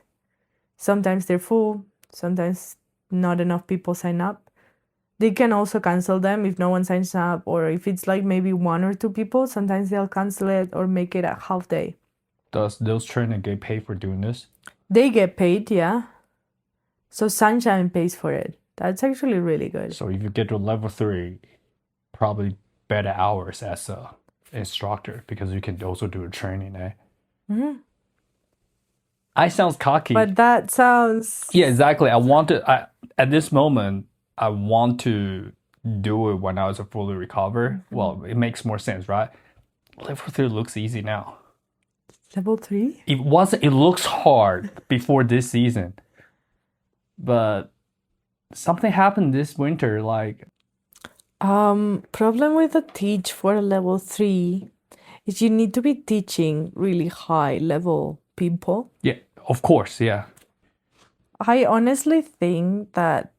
Sometimes they're full, sometimes not enough people sign up. They can also cancel them if no one signs up, or if it's like maybe 1 or 2 people, sometimes they'll cancel it or make it a half day. Does those trainers get paid for doing this? They get paid, yeah. So Sunshine pays for it. That's actually really good. So if you get to level 3, probably better hours as a instructor because you can also do a training, eh? Mm-hmm. I sounds cocky. But that sounds... Yeah, exactly. At this moment, I want to do it when I was fully recovered. Mm-hmm. Well, it makes more sense, right? Level 3 looks easy now. Level 3? It wasn't. It looks hard before this season, but something happened this winter. Like, problem with the teach for a level 3 is you need to be teaching really high level people. Yeah, of course, yeah. I honestly think that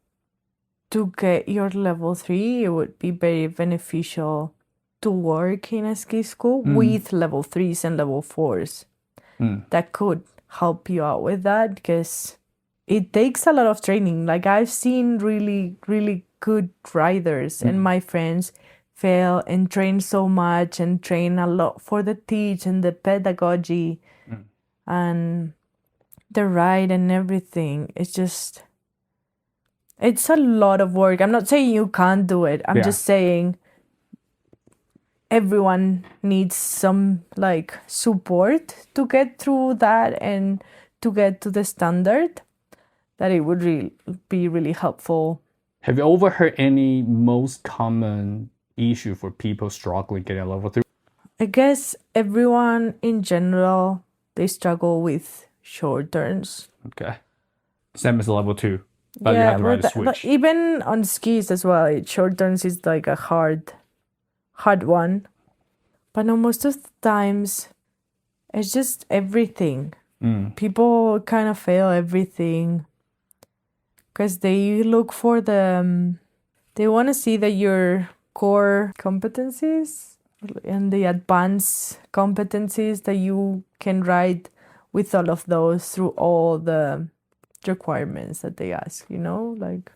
to get your level 3, it would be very beneficial to work in a ski school with level 3s and level 4s. That could help you out with that, because it takes a lot of training. Like, I've seen really, really good riders and my friends fail and train so much and train a lot for the teach and the pedagogy and the ride and everything. It's a lot of work. I'm not saying you can't do it. I'm just saying everyone needs some like support to get through that and to get to the standard, that it would be really helpful. Have you overheard any most common issue for people struggling getting level 3? I guess everyone in general, they struggle with short turns. Okay. Same as level 2. But you have to ride a switch. Even on skis as well, short turns is like a hard one. But no, most of the times, it's just everything. People kind of fail everything because they look for they want to see that your core competencies and the advanced competencies, that you can ride with all of those through all the requirements that they ask, like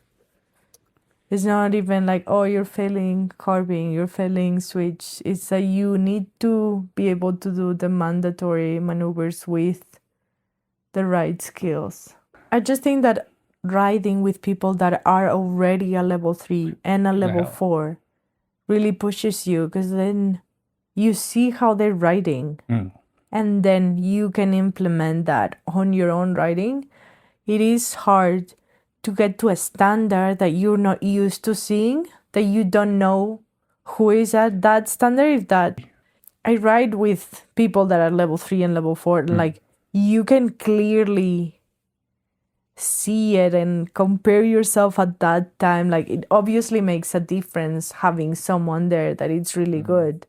it's not even like, oh, you're failing carving, you're failing switch. It's that you need to be able to do the mandatory maneuvers with the right skills. I just think that riding with people that are already a level 3 and a level 4 really pushes you, because then you see how they're riding and then you can implement that on your own riding. It is hard to get to a standard that you're not used to seeing, that you don't know who is at that standard. I ride with people that are level 3 and level 4, and like you can clearly see it and compare yourself at that time. Like it obviously makes a difference having someone there that it's really good.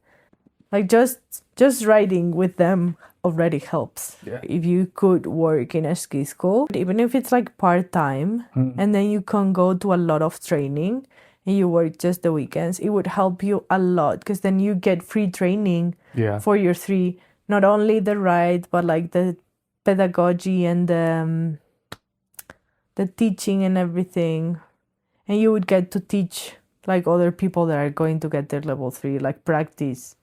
Like just riding with them already helps. Yeah. If you could work in a ski school, even if it's like part-time, and then you can go to a lot of training and you work just the weekends, it would help you a lot, because then you get free training for your 3, not only the ride, but like the pedagogy and the teaching and everything. And you would get to teach like other people that are going to get their level 3, like practice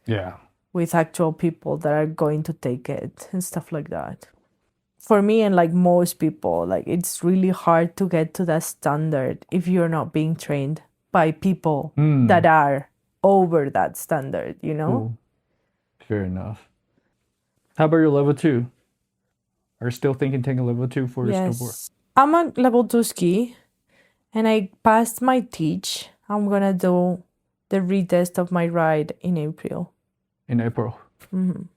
with actual people that are going to take it and stuff like that. For me and like most people, like it's really hard to get to that standard if you're not being trained by people that are over that standard, you know? Cool. Fair enough. How about your level 2? Are you still thinking taking level 2 for your snowboard? I'm on level 2 ski, and I passed my teach. I'm gonna do the retest of my ride in April. In April? Well,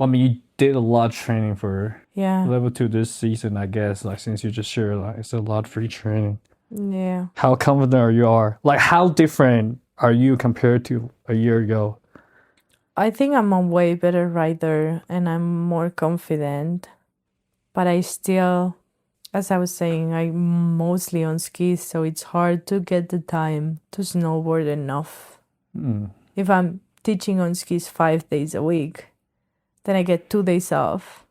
I mean, you did a lot of training for level 2 this season, I guess. Like, since you just shared, like, it's a lot of free training. Yeah. How confident are you? Like, how different are you compared to a year ago? I think I'm a way better rider and I'm more confident. But I still, as I was saying, I'm mostly on skis, so it's hard to get the time to snowboard enough. If I'm teaching on skis 5 days a week, then I get 2 days off.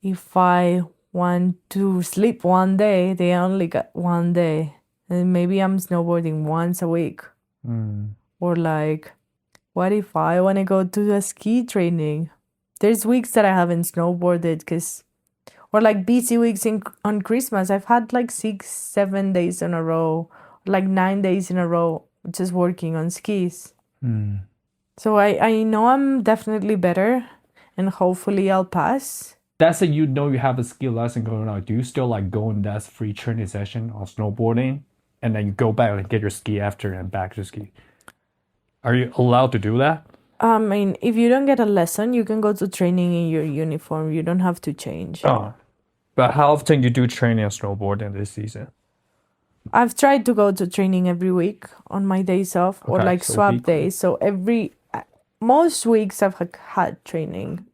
If I want to sleep one day, they only got 1 day. And maybe I'm snowboarding once a week. Or like, what if I want to go to a ski training? There's weeks that I haven't snowboarded or like busy weeks on Christmas. I've had like 6-7 days in a row, like 9 days in a row, just working on skis. So I know I'm definitely better, and hopefully I'll pass. That's it. You know you have a ski lesson going on. Do you still like go in that free training session on snowboarding, and then you go back and get your ski after and back to ski? Are you allowed to do that? I mean, if you don't get a lesson, you can go to training in your uniform. You don't have to change. Oh, but how often you do training on snowboarding this season? I've tried to go to training every week on my days off, or like so swap weekly days. So most weeks I've had training.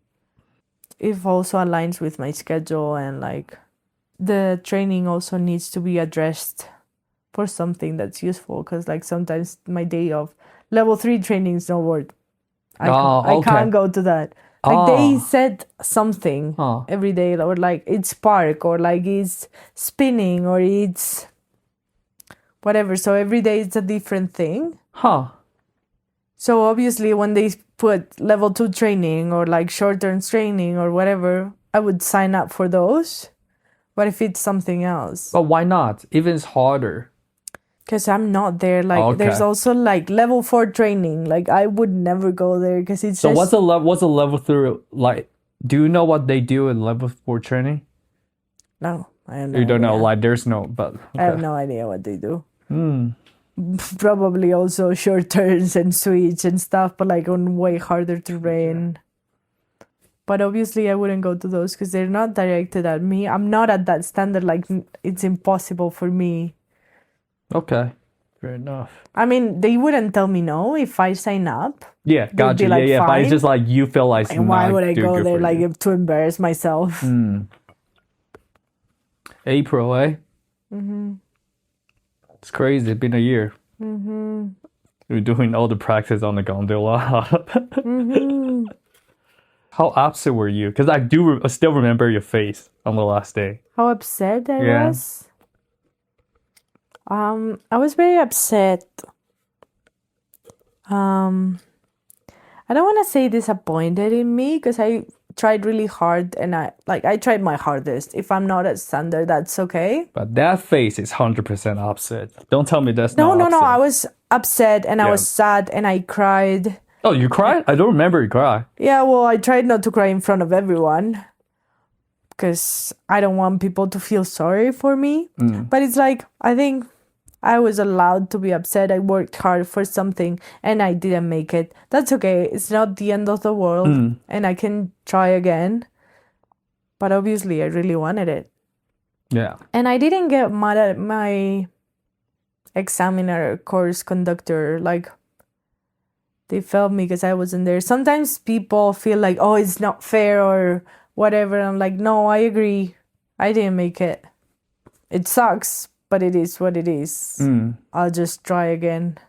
It also aligns with my schedule, and like the training also needs to be addressed for something that's useful, because like sometimes my day of level 3 training snowboard, I can't go to that. Like they said something every day, or like it's park, or like it's spinning, or it's whatever. So every day it's a different thing. So obviously when they put level 2 training or like short-term training or whatever, I would sign up for those. But if it's something else. But why not? Even it's harder. Because I'm not there. Like there's also like level 4 training. Like I would never go there because it's so just... what's a level 3 like? Do you know what they do in level 4 training? No, I don't know. You don't know, like there's no, but I have no idea what they do. Probably also short turns and switch and stuff, but like on way harder terrain. But obviously I wouldn't go to those because they're not directed at me. I'm not at that standard. Like it's impossible for me. Okay, fair enough. I mean, they wouldn't tell me no if I sign up. Yeah, gotcha. Like, yeah, but it's just like you feel like. And why would I go there like to embarrass myself? April, eh? It's crazy. It's been a year. We're doing all the practice on the gondola. How upset were you? Because I still remember your face on the last day. How upset I was? I was very upset. I don't want to say disappointed in me, because I tried really hard and I tried my hardest. If I'm not at standard, that's okay. But that face is 100% upset. Don't tell me that's not upset. No. I was upset and I was sad and I cried. Oh, you cried? I don't remember you cry. Yeah, well, I tried not to cry in front of everyone because I don't want people to feel sorry for me. But it's like, I think I was allowed to be upset. I worked hard for something and I didn't make it. That's okay. It's not the end of the world and I can try again. But obviously, I really wanted it. Yeah. And I didn't get mad at my examiner, course conductor. Like, they felt me because I wasn't there. Sometimes people feel like, oh, it's not fair or whatever. I'm like, no, I agree. I didn't make it. It sucks, but it is what it is. I'll just try again.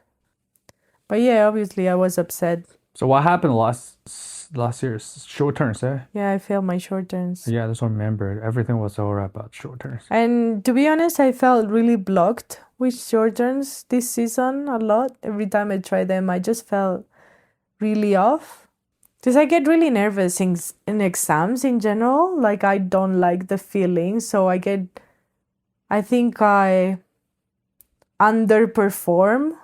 But yeah, obviously I was upset. So what happened last year's short turns, eh? Yeah, I failed my short turns. Yeah, that's what I remember. Everything was alright about short turns. And to be honest, I felt really blocked with short turns this season a lot. Every time I try them, I just felt really off. Because I get really nervous in exams in general. Like, I don't like the feeling. So I think I underperform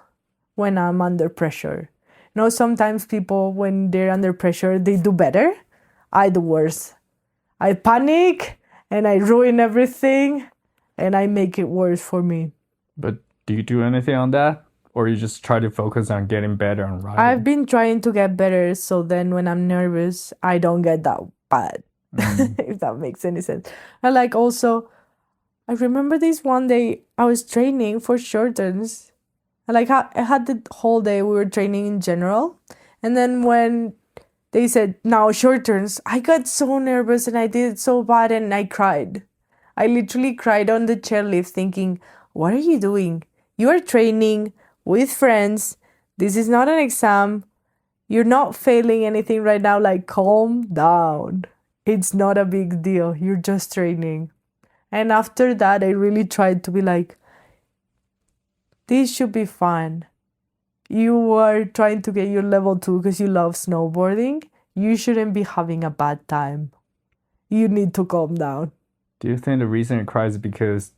when I'm under pressure. You know, sometimes people, when they're under pressure, they do better. I do worse. I panic and I ruin everything and I make it worse for me. But do you do anything on that? Or you just try to focus on getting better on writing? I've been trying to get better, so then when I'm nervous, I don't get that bad. If that makes any sense. I remember this one day I was training for short turns. I had the whole day we were training in general. And then when they said, now short turns, I got so nervous and I did it so bad and I cried. I literally cried on the chairlift thinking, what are you doing? You are training with friends. This is not an exam. You're not failing anything right now. Like, calm down. It's not a big deal. You're just training. And after that, I really tried to be like, this should be fun. You are trying to get your level 2 because you love snowboarding. You shouldn't be having a bad time. You need to calm down. Do you think the reason it cries is because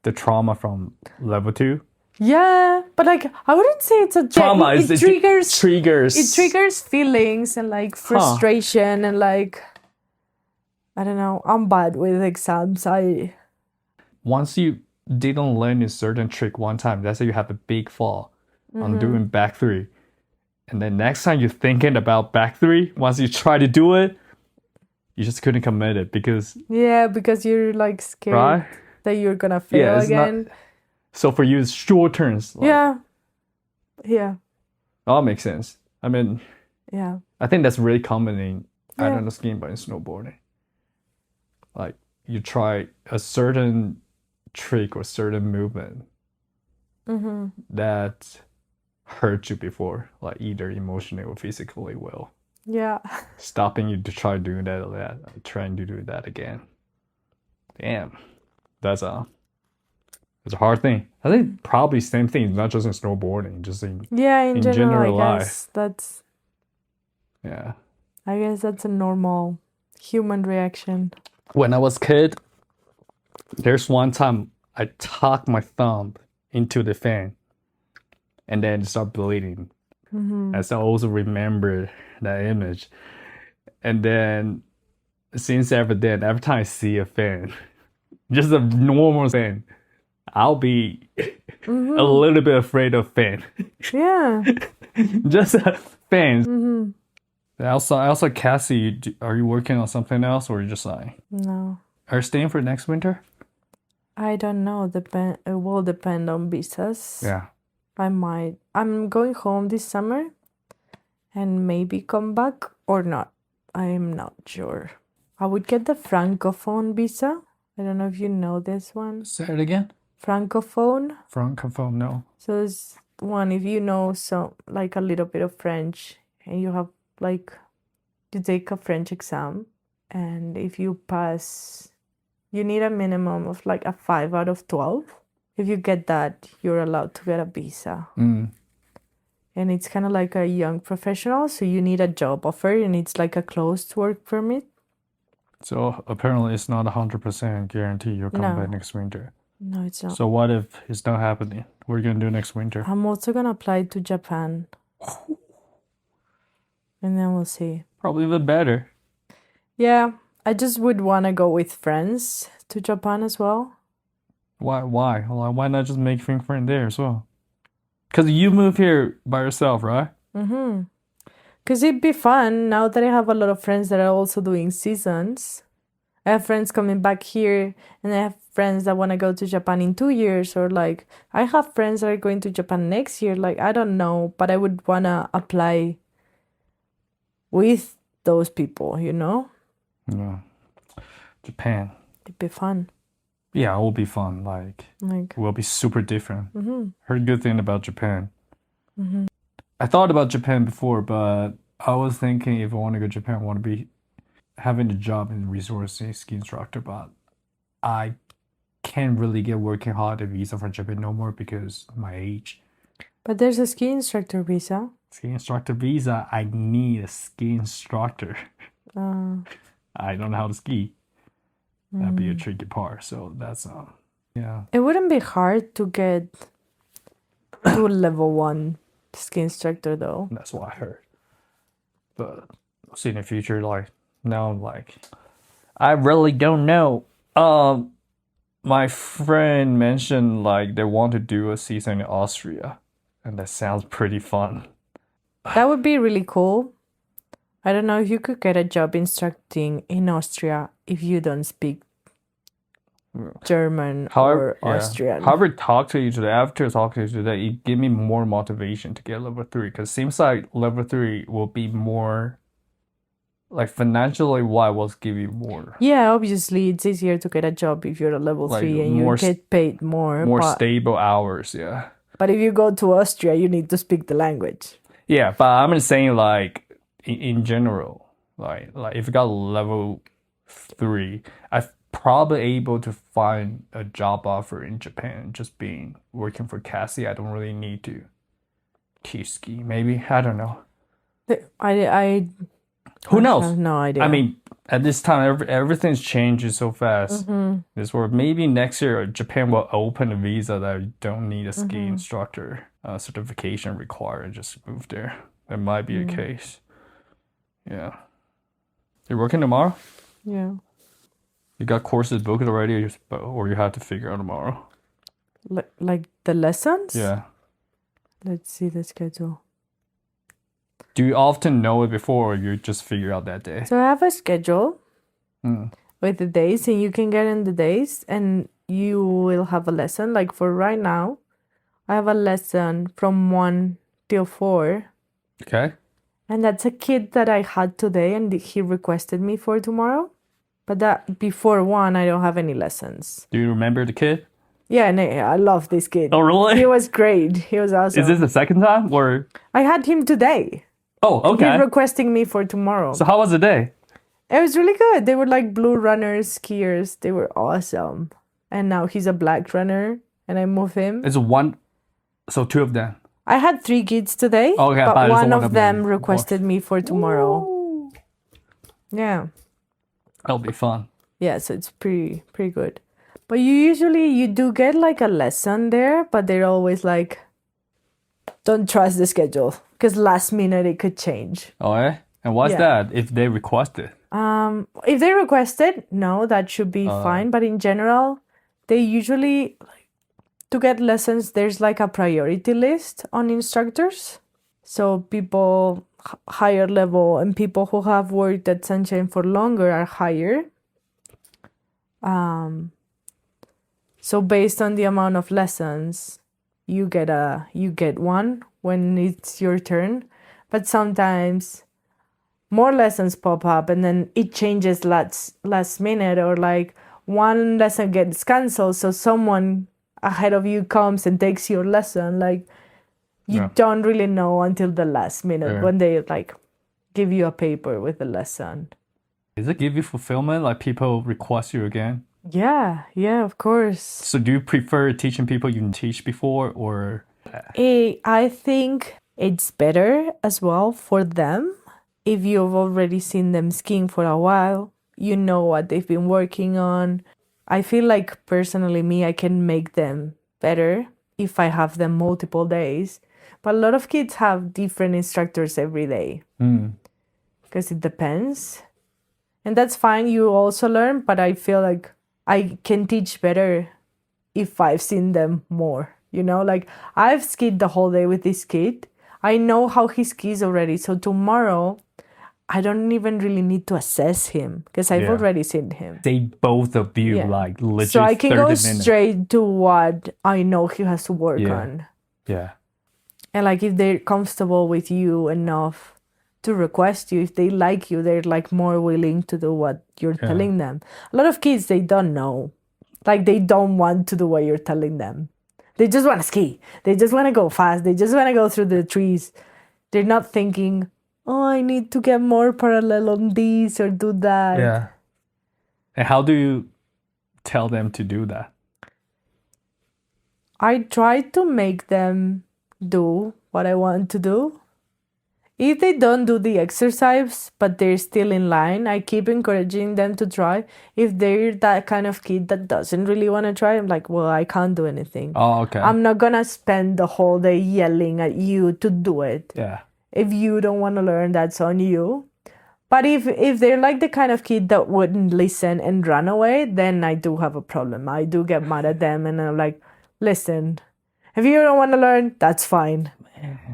the trauma from level 2? Yeah, but like, I wouldn't say it's a trauma. It triggers. It triggers feelings and like frustration and like, I don't know. I'm bad with exams. Once you didn't learn a certain trick one time, let's say you have a big fall on doing back 3, and then next time you're thinking about back 3, once you try to do it, you just couldn't commit it because you're like scared that you're gonna fail again. So for you, it's short turns. Yeah. That makes sense. I mean, yeah, I think that's really common in I don't know skiing, but in snowboarding. Like, you try a certain trick or certain movement that hurt you before, like either emotionally or physically. Well, stopping you to try doing that, trying to do that again. Damn, that's a hard thing. I think probably same thing, not just in snowboarding, just in general I life. guess that's Yeah. I guess that's a normal human reaction. When I was a kid, there's one time I tucked my thumb into the fan and then it started bleeding. As I also remember that image. And then since every time I see a fan, just a normal fan, I'll be a little bit afraid of fan. Yeah. Just fans. Also, Cassie, are you working on something else or are you just like... No. Are you staying for next winter? I don't know. It will depend on visas. Yeah. I might. I'm going home this summer and maybe come back or not. I'm not sure. I would get the Francophone visa. I don't know if you know this one. Say it again. Francophone. Francophone, no. So it's one if you know like a little bit of French and you have like you take a French exam and if you pass, you need a minimum of like a 5 out of 12. If you get that, you're allowed to get a visa. And it's kind of like a young professional, so you need a job offer and it's like a closed work permit. So apparently it's not 100% guarantee you'll come back next winter. No, it's not. So what if it's not happening? What are you going to do next winter? I'm also going to apply to Japan. And then we'll see. Probably even better. Yeah, I just would want to go with friends to Japan as well. Why? Why not just make friend there as well? Because you move here by yourself, right? Mm-hmm. Because it'd be fun now that I have a lot of friends that are also doing seasons. I have friends coming back here, and I have friends that want to go to Japan in 2 years, or like I have friends that are going to Japan next year. Like, I don't know, but I would want to apply with those people, you know? Yeah. Japan. It'd be fun. Yeah, it will be fun. Like, Like, it will be super different. mm-hmm. Heard good thing about Japan. Mm-hmm. I thought about Japan before, but I was thinking if I want to go to Japan, I want to be having a job in resource ski instructor, but I can't really get working holiday visa from Japan no more because of my age. But there's a ski instructor visa. Ski instructor visa, I need a ski instructor. Uh, I don't know how to ski. That'd be a tricky part. So that's yeah. It wouldn't be hard to get to level 1 ski instructor though. That's what I heard. But I'll see in the future, like now I'm like I really don't know. My friend mentioned like they want to do a season in Austria, and that sounds pretty fun. That would be really cool. I don't know if you could get a job instructing in Austria if you don't speak German or Austrian. However, talk to you today. After talking to you today, it gave me more motivation to get level 3 because it seems like level 3 will be more like financially wise will give you more. Yeah, obviously it's easier to get a job if you're a level Like 3 and you get paid more. More stable hours, yeah. But if you go to Austria, you need to speak the language. Yeah, but I'm just saying like in general, like if you got level 3, I'm probably able to find a job offer in Japan. Just being working for Cassie, I don't really need to teach ski. Maybe I don't know. I Who knows? have no idea. I mean, at this time, everything's changing so fast. This world, maybe next year Japan will open a visa that you don't need a ski instructor certification required. Just move there. That might be a case. Yeah. You're working tomorrow? Yeah. You got courses booked already, or you have to figure out tomorrow? Like the lessons? Yeah. Let's see the schedule. Do you often know it before, or you just figure out that day? So I have a schedule with the days, and you can get in the days, and you will have a lesson. Like for right now, I have a lesson from 1 till 4. Okay. And that's a kid that I had today, and he requested me for tomorrow. But that before 1, I don't have any lessons. Do you remember the kid? Yeah, and I love this kid. Oh, really? He was great. He was awesome. Is this the second time, or? I had him today. Oh, okay. He's requesting me for tomorrow. So how was the day? It was really good. They were like blue runners, skiers. They were awesome. And now he's a black runner, and I move him. It's one, so 2 of them. I had 3 kids today, Okay, but one of them requested me for tomorrow. Ooh. Yeah. That'll be fun. Yeah, so it's pretty good. But you do get like a lesson there, but they're always like, don't trust the schedule because last minute it could change. Oh, yeah? And what's that if they request it? If they request it, no, that should be fine. But in general, they usually, to get lessons, there's like a priority list on instructors. So people higher level and people who have worked at Sunshine for longer are higher. So based on the amount of lessons, you get one when it's your turn. But sometimes more lessons pop up and then it changes last minute, or like one lesson gets canceled, so someone ahead of you comes and takes your lesson. Like you don't really know until the last minute when they like give you a paper with the lesson. Does it give you fulfillment? Like people request you again? Yeah, of course. So do you prefer teaching people you teach before, or? I think it's better as well for them. If you've already seen them skiing for a while, you know what they've been working on. I feel like personally I can make them better if I have them multiple days. But a lot of kids have different instructors every day. Because it depends. And that's fine, you also learn, but I feel like I can teach better if I've seen them more, like I've skied the whole day with this kid. I know how he skis already. So tomorrow, I don't even really need to assess him because I've already seen him. They both of you like legit so I can 30 go minutes. straight to what I know he has to work on. Yeah. And like if they're comfortable with you enough to request you, if they like you, they're like more willing to do what you're telling them. A lot of kids, they don't know. Like they don't want to do what you're telling them. They just want to ski. They just want to go fast. They just want to go through the trees. They're not thinking, oh, I need to get more parallel on this or do that. Yeah. And how do you tell them to do that? I try to make them do what I want to do. If they don't do the exercise, but they're still in line, I keep encouraging them to try. If they're that kind of kid that doesn't really want to try, I'm like, well, I can't do anything. Oh, okay. I'm not going to spend the whole day yelling at you to do it. Yeah. If you don't want to learn, that's on you. But if they're like the kind of kid that wouldn't listen and run away, then I do have a problem. I do get mad at them and I'm like, listen, if you don't want to learn, that's fine.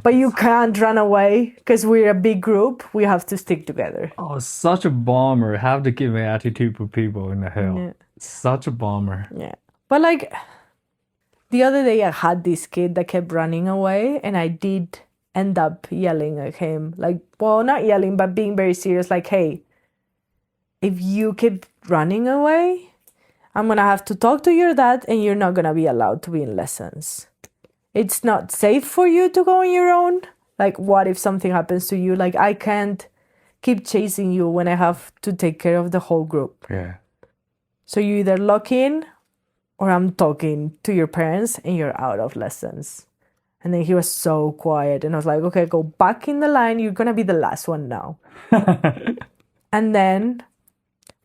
But you can't run away because we're a big group. We have to stick together. Oh, such a bummer. Have to give an attitude for people in the hill. Yeah. Such a bummer. Yeah. But like the other day I had this kid that kept running away and I did end up yelling at him. Like, well, not yelling, but being very serious. Like, hey, if you keep running away, I'm going to have to talk to your dad and you're not going to be allowed to be in lessons. It's not safe for you to go on your own. Like, what if something happens to you? Like, I can't keep chasing you when I have to take care of the whole group. Yeah. So you either lock in or I'm talking to your parents and you're out of lessons. And then he was so quiet. And I was like, okay, go back in the line. You're going to be the last one now. And then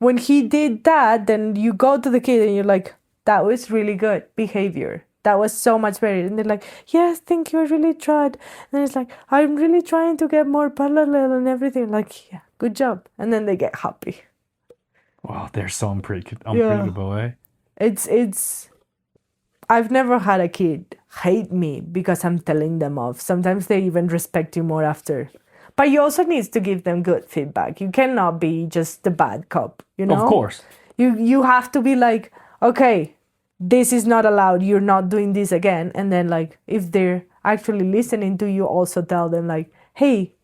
when he did that, then you go to the kid and you're like, that was really good behavior. That was so much better. And they're like, yes, thank you. I really tried. And it's like, I'm really trying to get more parallel and everything. Like, yeah, good job. And then they get happy. Wow, they're so unpredictable, eh? It's I've never had a kid hate me because I'm telling them off. Sometimes they even respect you more after. But you also need to give them good feedback. You cannot be just the bad cop, you know? Of course. You have to be like, okay, this is not allowed. You're not doing this again. And then like, if they're actually listening to you, also tell them like, hey,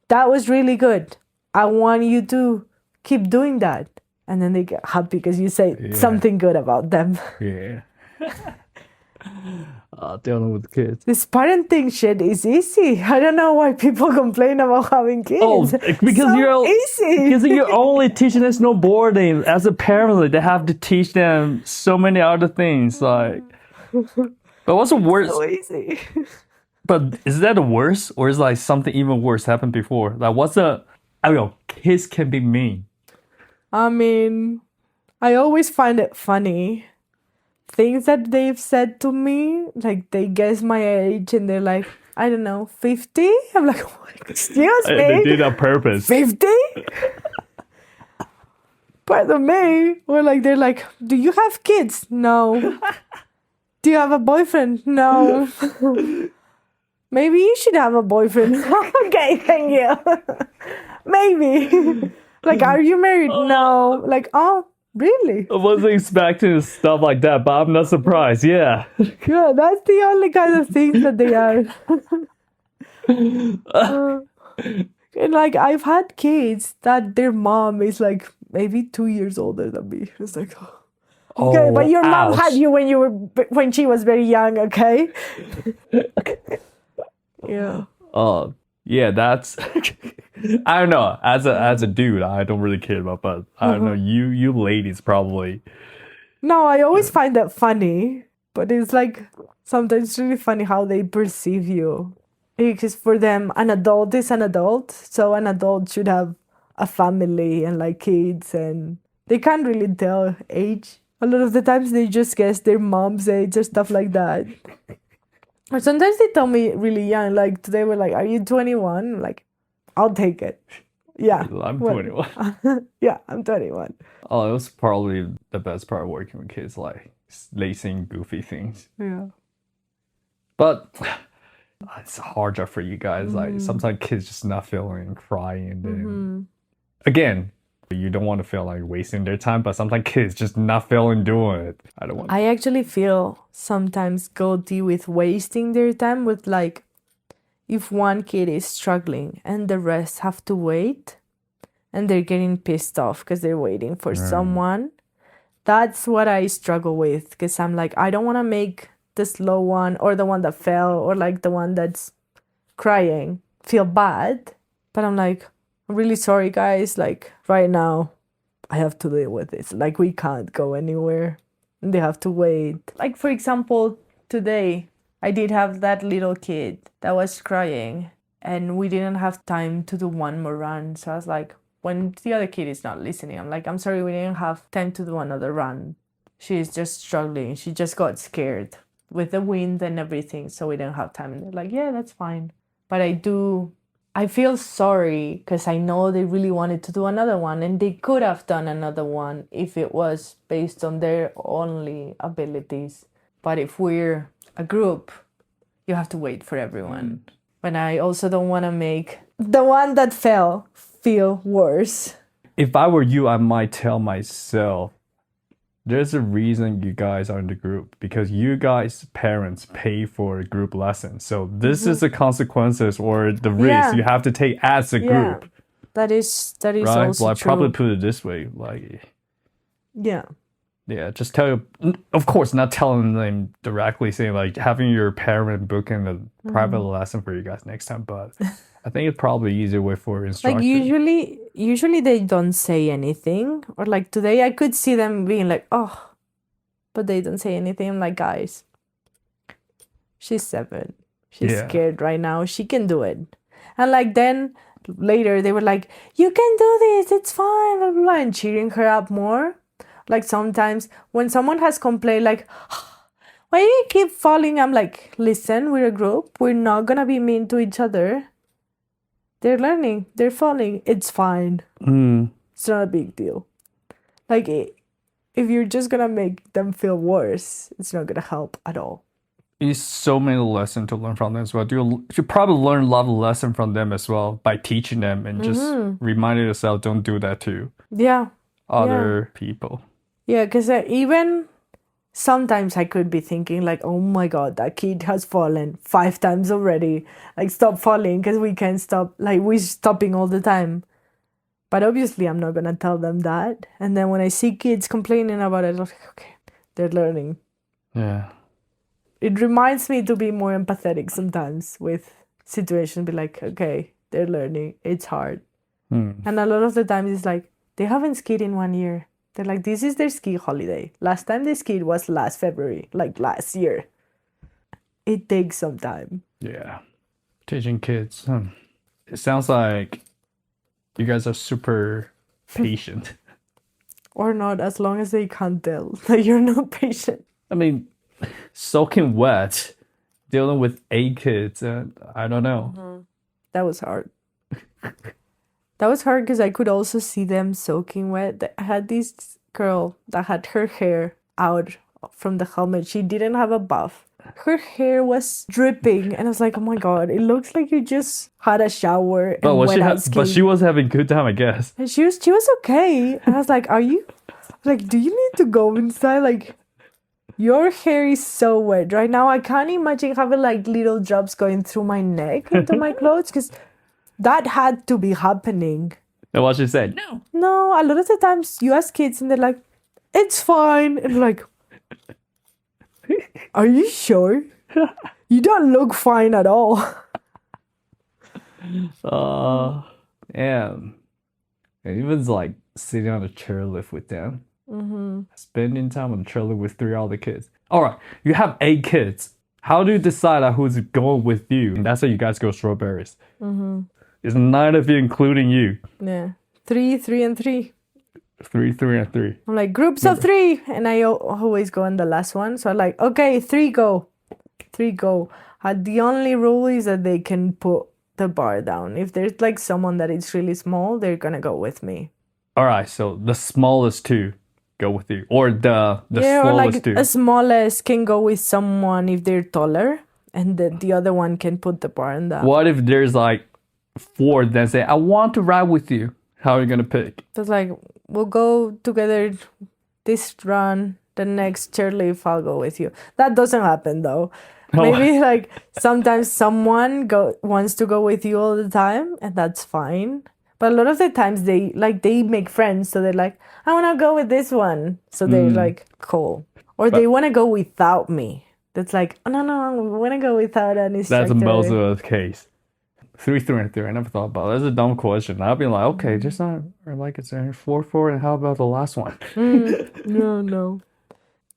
that was really good. I want you to keep doing that. And then they get happy because you say something good about them. Yeah. Dealing with kids. This parenting shit is easy. I don't know why people complain about having kids. Oh, because so easy. Because you're only teaching them snowboarding. As a parent, like, they have to teach them so many other things. Like, but what's the worst? So easy. But is that the worst, or is like something even worse happened before? Like, what's the? I don't know. Kids can be mean. I mean, I always find it funny. Things that they've said to me, like they guess my age and they're like, I don't know, 50? I'm like, excuse me? They did on purpose. 50? Pardon me. Or like, they're like, do you have kids? No. Do you have a boyfriend? No. Maybe you should have a boyfriend. Okay, thank you. Maybe. Like, are you married? No. Like, oh, really? I wasn't expecting stuff like that, but I'm not surprised. Yeah. Yeah, that's the only kind of things that they are. And like, I've had kids that their mom is like maybe 2 years older than me. It's like, okay, but your mom had you when she was very young, okay? Yeah. Yeah, that's. I don't know. As a dude, I don't really care about, but I don't know. You ladies probably. No, I always find that funny, but it's like sometimes it's really funny how they perceive you. Because for them, an adult is an adult, so an adult should have a family and like kids, and they can't really tell age. A lot of the times they just guess their mom's age or stuff like that. Or sometimes they tell me really young, like today we're like, are you 21? I'm like, I'll take it. Yeah. I'm 21. Yeah, I'm 21. Oh, it was probably the best part of working with kids. Like, they saying goofy things. Yeah. But it's a hard job for you guys. Like sometimes kids just not feeling, crying, and then again, you don't want to feel like wasting their time, but sometimes kids just not feeling doing it. I don't want. I actually feel sometimes guilty with wasting their time with like if one kid is struggling and the rest have to wait and they're getting pissed off because they're waiting for someone. That's what I struggle with because I'm like, I don't want to make the slow one or the one that fell or like the one that's crying feel bad. But I'm like, I'm really sorry, guys. Like right now, I have to deal with this. Like we can't go anywhere. They have to wait. Like for example, today I did have that little kid that was crying and we didn't have time to do one more run. So I was like, when the other kid is not listening, I'm like, I'm sorry, we didn't have time to do another run. She's just struggling. She just got scared with the wind and everything. So we didn't have time. And they're like, yeah, that's fine. But I feel sorry because I know they really wanted to do another one and they could have done another one if it was based on their only abilities. But if we're a group, you have to wait for everyone. But I also don't want to make the one that fell feel worse. If I were you, I might tell myself, there's a reason you guys are in the group because you guys parents pay for a group lesson. So this is the consequences or the risk you have to take as a group. That is right? Also Well, I true. probably put it this way, like yeah, just tell you, of course, not telling them directly, saying like having your parent booking a private lesson for you guys next time, but I think it's probably easier way for instruction. Like usually they don't say anything. Or like today I could see them being like, oh, but they don't say anything. I'm like, guys, she's 7. She's scared right now. She can do it. And like then later they were like, you can do this. It's fine. Blah, blah, blah, and cheering her up more. Like sometimes when someone has complained like, why do you keep falling? I'm like, listen, we're a group. We're not going to be mean to each other. They're learning. They're falling. It's fine. It's not a big deal. Like, if you're just going to make them feel worse, it's not going to help at all. There's so many lessons to learn from them as well. You probably learn a lot of lessons from them as well by teaching them and just reminding yourself, don't do that to other people. Yeah, because even sometimes I could be thinking like, oh my God, that kid has fallen 5 times already. Like, stop falling because we can't stop. Like, we're stopping all the time. But obviously, I'm not going to tell them that. And then when I see kids complaining about it, I'm like, okay, they're learning. Yeah. It reminds me to be more empathetic sometimes with situations. Be like, okay, they're learning. It's hard. And a lot of the times it's like, they haven't skied in 1 year. They're like, this is their ski holiday. Last time they skied was last February, like last year. It takes some time. Yeah. Teaching kids. It sounds like you guys are super patient. Or not, as long as they can't tell that you're not patient. I mean, soaking wet, dealing with 8 kids, I don't know. That was hard. That was hard because I could also see them soaking wet. I had this girl that had her hair out from the helmet. She didn't have a buff. Her hair was dripping, and I was like, "Oh my God! It looks like you just had a shower and went out skiing." But she was having a good time, I guess. And she was okay. And I was like, "Are you? Like, do you need to go inside? Like, your hair is so wet right now. I can't imagine having like little drops going through my neck into my clothes because." That had to be happening. And what she said? No, a lot of the times you ask kids and they're like, it's fine. And like, are you sure? You don't look fine at all. Yeah. And even like sitting on a chairlift with them. Spending time on the chairlift with 3 other kids. All right, you have 8 kids. How do you decide who's going with you? And that's how you guys go strawberries. It's 9 of you, including you. Yeah. 3, 3, and 3. 3, 3, and 3. I'm like, groups of 3. And I always go on the last one. So I'm like, okay, 3 go. 3 go. The only rule is that they can put the bar down. If there's like someone that is really small, they're going to go with me. All right, so the smallest 2 go with you, or the Yeah, or slowest like dude. a smallest can go with someone if they're taller, and the other one can put the bar in that. What if there's like 4 that say, I want to ride with you? How are you gonna pick? It's like, we'll go together this run, the next chairlift, I'll go with you. That doesn't happen though. Maybe like sometimes someone wants to go with you all the time, and that's fine. But a lot of the times they make friends, so they're like, I want to go with this one. So they're like, cool. Or they want to go without me. That's like, oh, no, we want to go without an instructor. That's most of the case. 3, 3, and 3. I never thought about it. That's a dumb question. I'll be like, okay, just not, or like it's 4, 4, and how about the last one? No.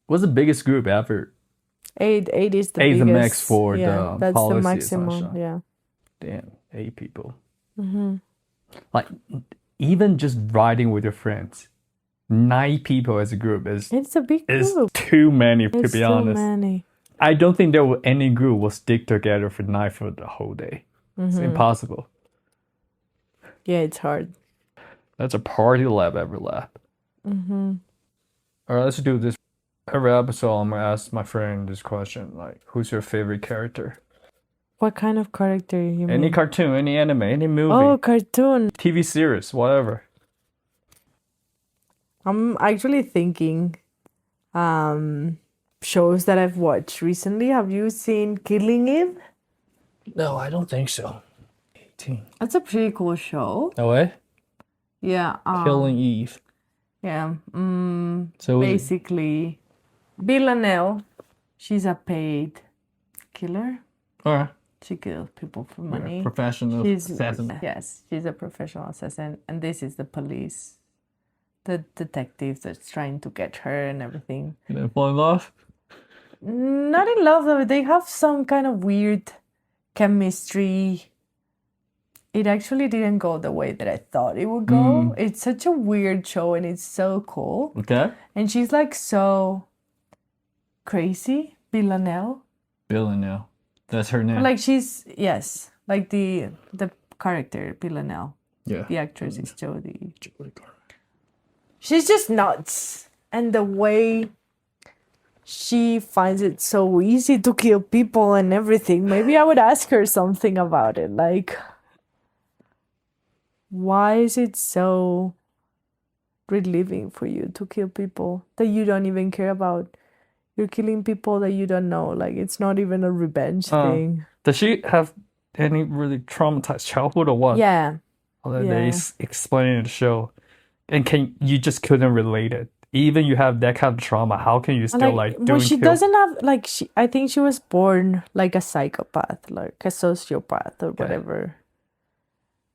What's the biggest group ever? 8 is the 8 is biggest. the max for yeah, the that's policy the assumption. maximum. Yeah. Damn, 8 people. Like, even just riding with your friends, 9 people as a group is It's a big is group. too many, to It's be too honest. many. I don't think any group will stick together for 9 for the whole day. It's impossible. Yeah, it's hard. That's a party lab every lap. All right, let's do this. Every episode, I'm gonna ask my friend this question: like, who's your favorite character? What kind of character you mean? Any cartoon, any anime, any movie, Oh, cartoon. TV series, whatever. I'm actually thinking shows that I've watched recently. Have you seen Killing Eve? No, I don't think so. 18. That's a pretty cool show. No way. Yeah. Killing Eve. Yeah. So basically, Villanelle, she's a paid killer. all right. She kills people for money. Professional assassin. Yes, she's a professional assassin, and this is the police, the detective that's trying to get her and everything. And then fall in love. Not in love though. They have some kind of weird chemistry. It actually didn't go the way that I thought it would go. It's such a weird show, and it's so cool. Okay. And she's like so crazy, Villanelle. Villanelle. That's her name. Like she's like the character Villanelle. Yeah. The actress is Jodie. She's just nuts, and the way she finds it so easy to kill people and everything. Maybe I would ask her something about it, like, why is it so relieving for you to kill people that you don't even care about? You're killing people that you don't know. Like, it's not even a revenge thing. Does she have any really traumatized childhood or what? Yeah. They explain in the show. And you just couldn't relate it. Even you have that kind of trauma, how can you still doing well, she doesn't have I think she was born like a psychopath, like a sociopath or whatever.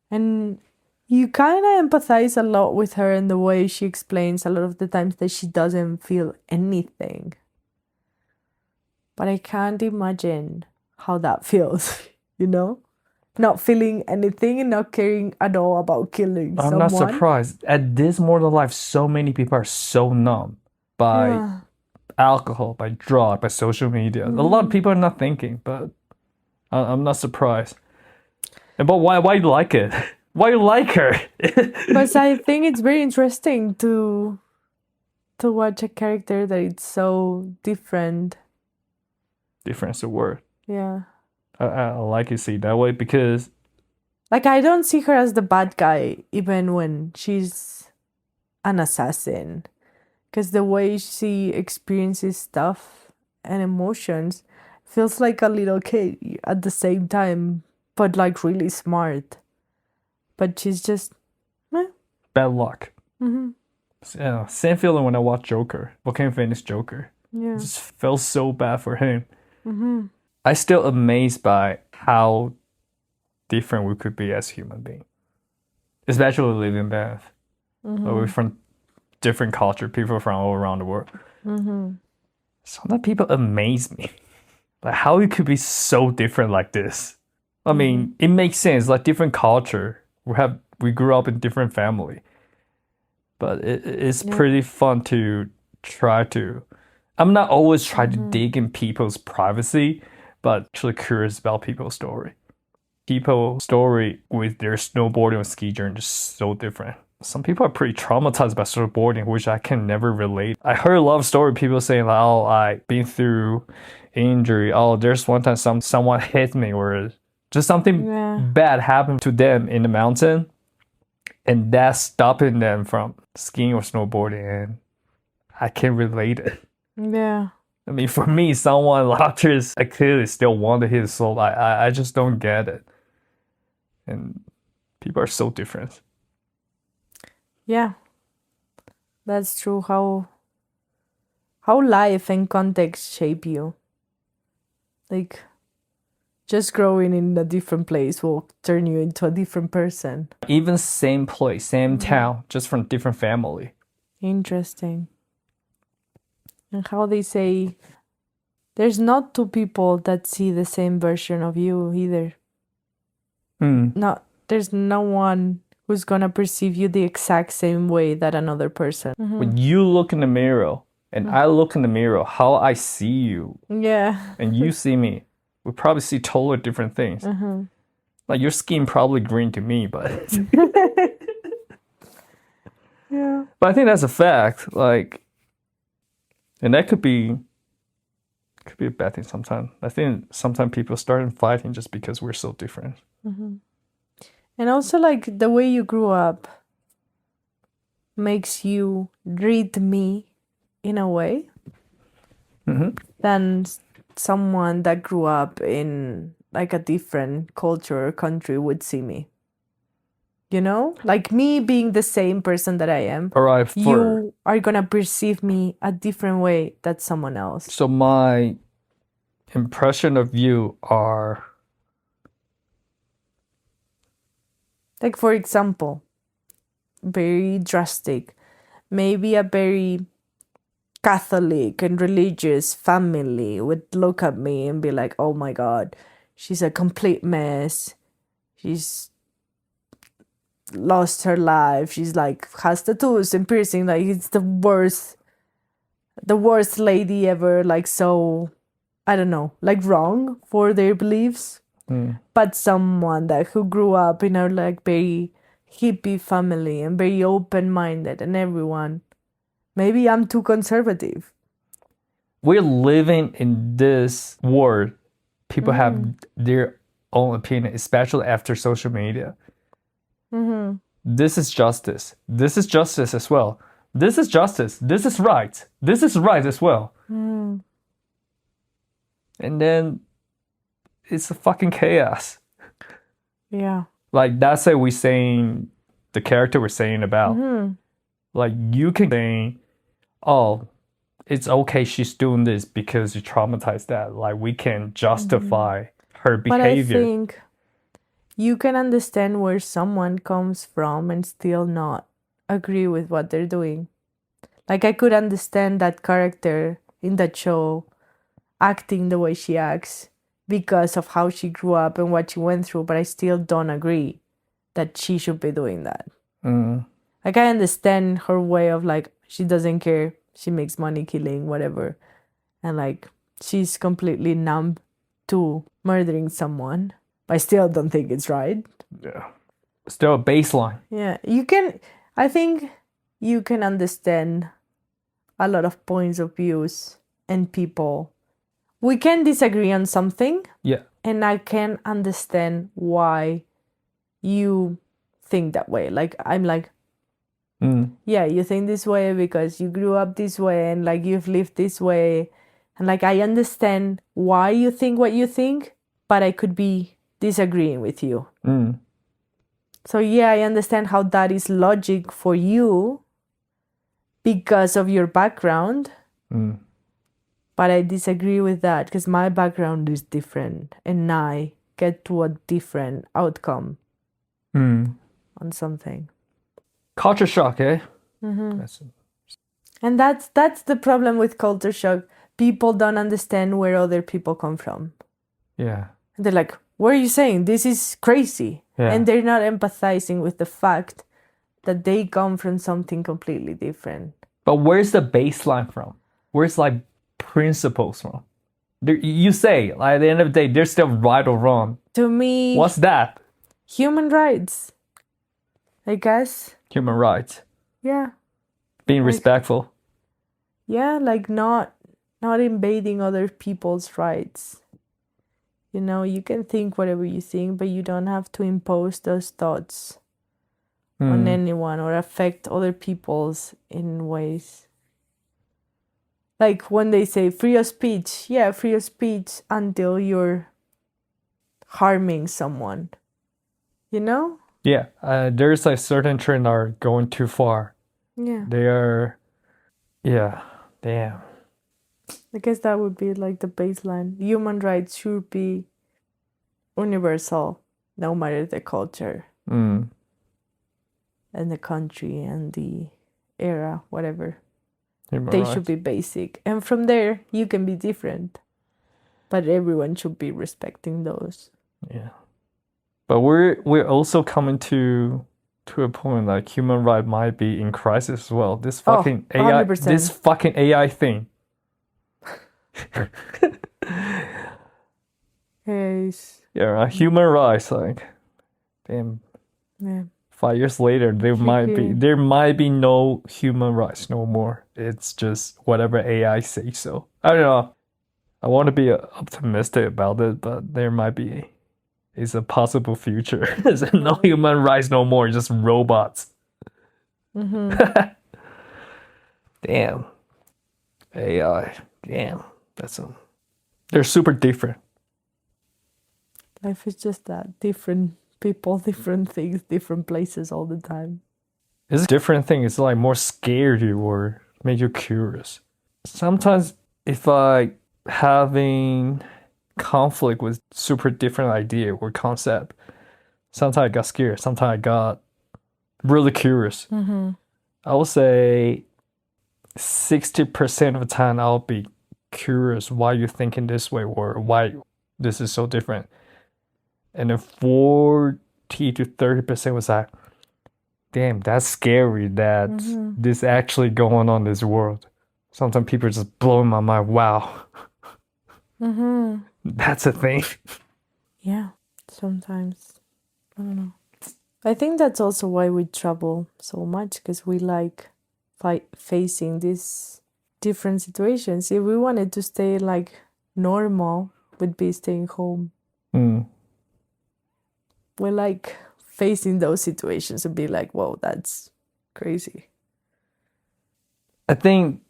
And you kind of empathize a lot with her in the way she explains a lot of the times that she doesn't feel anything. But I can't imagine how that feels, you know? Not feeling anything and not caring at all about killing someone. I'm not surprised. At this modern life, so many people are so numb by alcohol, by drug, by social media. A lot of people are not thinking, but I'm not surprised. But why you like it? Why you like her? Because I think it's very interesting to watch a character that is so different. Difference the word. Yeah. I like it see that way because like I don't see her as the bad guy even when she's an assassin, because the way she experiences stuff and emotions feels like a little kid at the same time, but like really smart. But she's just bad luck. Yeah, same feeling when I watch Joker. Joaquin Phoenix Joker. Yeah. It just felt so bad for him. I still amazed by how different we could be as human beings, especially living Beth. We're from different culture, people from all around the world. Sometimes people amaze me, like how it could be so different like this. I mean, it makes sense. Like different culture, we grew up in different family, but it's pretty fun to try to. I'm not always trying to dig in people's privacy, but actually curious about people's story. People's story with their snowboarding or ski journey is just so different. some people are pretty traumatized by snowboarding, which I can never relate. I heard a lot of stories, people saying like, oh, I've been through injury. Oh, there's one time someone hit me, or just something bad happened to them in the mountain, and that's stopping them from skiing or snowboarding, and I can't relate it. Yeah. I mean, for me, someone lost his Achilles still wanted his soul. I just don't get it. And people are so different. Yeah. That's true. How life and context shape you. Like, just growing in a different place will turn you into a different person. Even same place, same town, just from different family. Interesting. And how they say, there's not two people that see the same version of you either. There's no one who's gonna perceive you the exact same way that another person. When you look in the mirror and I look in the mirror, how I see you and you see me, we probably see totally different things. Like your skin probably green to me, but yeah. But I think that's a fact. Like, and that could be a bad thing sometimes. I think sometimes people start fighting just because we're so different. And also, like, the way you grew up makes you read me in a way than someone that grew up in like a different culture or country would see me. You know, like me being the same person that I am, All right, you are gonna perceive me a different way than someone else. So my impression of you are, like, for example, very drastic, maybe a very Catholic and religious family would look at me and be like, oh my God, she's a complete mess. She's lost her life. She's like, has tattoos and piercing. Like, it's the worst lady ever. Like, so, I don't know, like wrong for their beliefs. But someone that who grew up in a like very hippie family and very open-minded and everyone, maybe I'm too conservative. We're living in this world. People have their own opinion, especially after social media. This is justice. This is justice as well. This is justice. This is right. This is right as well. And then it's a fucking chaos. Yeah. Like that's what we're saying, the character we're saying about. Like you can say, oh, it's okay she's doing this because you traumatized that. Like we can justify her behavior. But I think you can understand where someone comes from and still not agree with what they're doing. Like I could understand that character in that show acting the way she acts because of how she grew up and what she went through, but I still don't agree that she should be doing that. Like I understand her way of like, she doesn't care. She makes money killing, whatever. And like, she's completely numb to murdering someone. But I still don't think it's right. Yeah. Still a baseline. Yeah. I think you can understand a lot of points of views and people. We can disagree on something. Yeah. And I can understand why you think that way. Like, I'm like, yeah, you think this way because you grew up this way and like you've lived this way. And like, I understand why you think what you think, but I could be disagreeing with you. So yeah, I understand how that is logic for you because of your background. But I disagree with that because my background is different and I get to a different outcome on something. Culture shock, eh? And that's the problem with culture shock. People don't understand where other people come from. Yeah. And they're like, what are you saying? This is crazy. Yeah. And they're not empathizing with the fact that they come from something completely different. But where's the baseline from? Where's like principles from? You say, like, at the end of the day, they're still right or wrong. To me, What's that? human rights, I guess. Human rights. Yeah. Being Like, respectful. yeah, like not invading other people's rights. You know, you can think whatever you think, but you don't have to impose those thoughts on anyone or affect other people's in ways. Like when they say free of speech, yeah, free of speech until you're harming someone. You know? Yeah, there's like certain trends are going too far. Yeah. They are, yeah, damn. I guess that would be like the baseline. Human rights should be universal, no matter the culture and the country and the era, whatever. Human They rights. should be basic. And from there, you can be different. But everyone should be respecting those. Yeah. But we're also coming to a point like human right might be in crisis as well. This fucking AI, 100%. this fucking AI thing. Yes. Yeah, human rights, like, damn. Yeah. 5 years later, there might be no human rights no more. It's just whatever AI says so. I don't know. I want to be optimistic about it, but there might be. It's a possible future. There's no human rights no more, just robots. Damn. AI. Damn. They're super different. Life is just that. Different people, different things, different places all the time. It's a different thing. It's like more scared you or make you curious. Sometimes if I having conflict with super different idea or concept, sometimes I got scared. Sometimes I got really curious. I would say 60% of the time I'll be curious why you're thinking this way or why this is so different. And then 40 to 30% was like, damn, that's scary that this actually going on in this world. Sometimes people are just blowing my mind. Wow. That's a thing. Yeah, sometimes. I don't know. I think that's also why we travel so much, because we like facing these different situations. If we wanted to stay like normal, we'd be staying home. We like facing those situations and be like, whoa, that's crazy. I think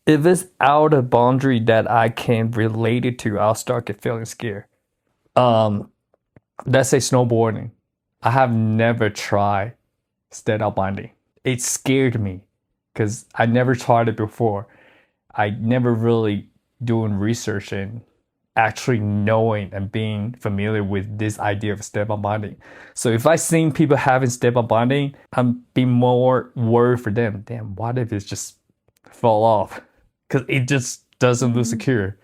if it's out of boundary that I can relate it to, I'll start get feeling scared. Let's say snowboarding. I have never tried stand-up binding. It scared me because I never tried it before. I never really doing research and actually knowing and being familiar with this idea of step-up bonding. So if I seen people having step-up bonding, I'm being more worried for them. Damn, what if it just fall off? Because it just doesn't look secure.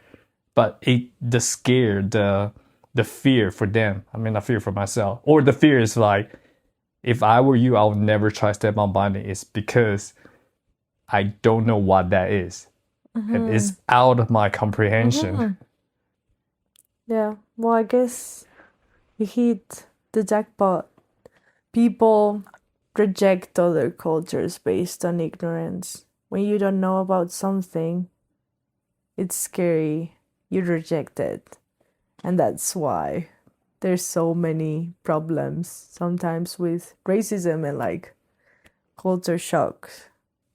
But the scare, the fear for them. I mean, the fear for myself. Or the fear is like, if I were you, I would never try step-up bonding. It's because I don't know what that is. And it's out of my comprehension. Yeah, well, I guess you hit the jackpot. People reject other cultures based on ignorance. When you don't know about something, it's scary. You reject it. And that's why there's so many problems sometimes with racism and like culture shock.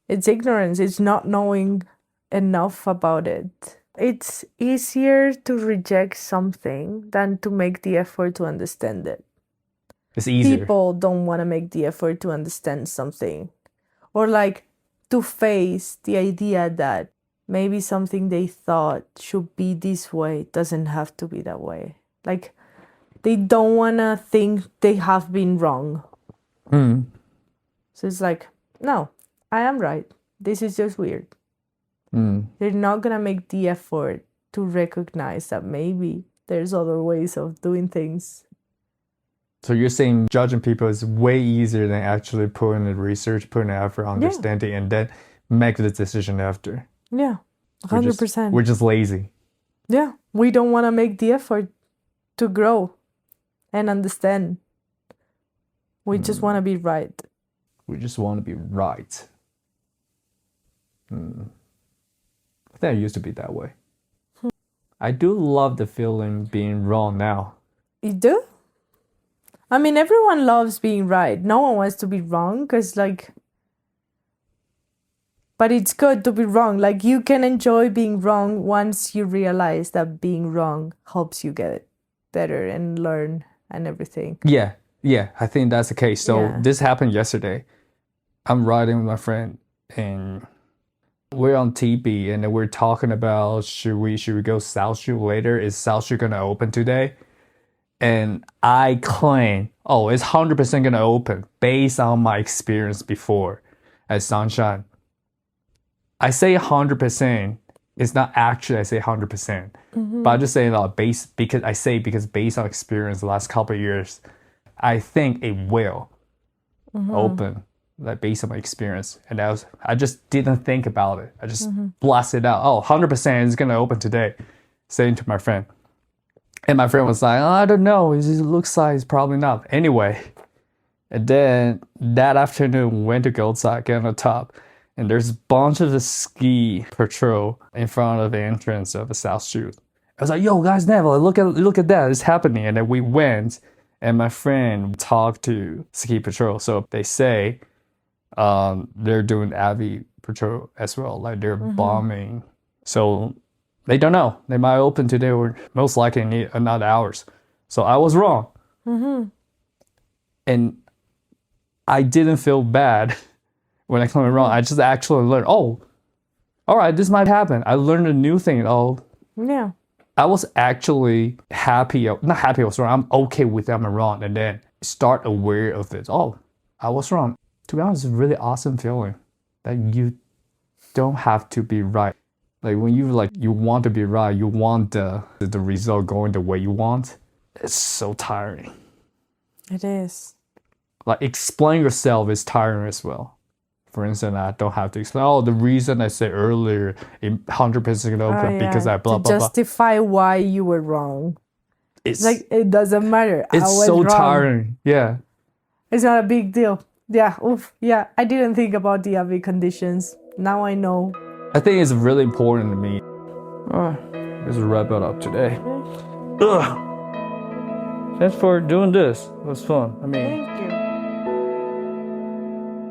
It's ignorance. It's not knowing enough about it. It's easier to reject something than to make the effort to understand it. It's easier. People don't want to make the effort to understand something, or like to face the idea that maybe something they thought should be this way doesn't have to be that way. Like they don't want to think they have been wrong. So it's like, no, I am right. This is just weird. They're not going to make the effort to recognize that maybe there's other ways of doing things. So you're saying judging people is way easier than actually putting the research, putting the effort, understanding, and then make the decision after. Yeah, 100%. We're just lazy. Yeah, we don't want to make the effort to grow and understand. We just want to be right. We just want to be right. I think I used to be that way. I do love the feeling being wrong now. You do? I mean, everyone loves being right. No one wants to be wrong because, like, but it's good to be wrong. Like, you can enjoy being wrong once you realize that being wrong helps you get better and learn and everything. Yeah, I think that's the case. So this happened yesterday. I'm riding with my friend and we're on TB and we're talking about should we go South Shoe later? Is South Shoe gonna open today? And I claim, it's 100% gonna open based on my experience before at Sunshine. I say 100%. It's not actually I say 100%, but I just say because based on experience the last couple of years, I think it will open, like based on my experience. And I just didn't think about it. I just blasted out. 100% is gonna open today, saying to my friend. And my friend was like, I don't know. It just looks like it's probably not. Anyway, and then that afternoon we went to go outside, get on the top. And there's a bunch of the ski patrol in front of the entrance of the South Shoe. I was like, yo, guys, never look at that. It's happening. And then we went, and my friend talked to ski patrol. So they say they're doing Avi patrol as well. Like they're bombing. So they don't know. They might open today or most likely need another hours. So I was wrong. And I didn't feel bad when I come wrong. I just actually learned, all right, this might happen. I learned a new thing. Yeah. I was actually happy. Not happy I was wrong. I'm okay with that I'm wrong. And then start aware of it. I was wrong. To be honest, it's a really awesome feeling that you don't have to be right. Like when you want to be right, you want the result going the way you want. It's so tiring. It is. Like explain yourself is tiring as well. For instance, I don't have to explain, the reason I said earlier, 100% gonna open because I blah, blah, blah. Justify why you were wrong. It's like, it doesn't matter. It's so tiring. Yeah. It's not a big deal. Yeah. Oof. Yeah. I didn't think about the AV conditions. Now I know. I think it's really important to me. Let's wrap it up today. Thanks for doing this. It was fun. Thank you.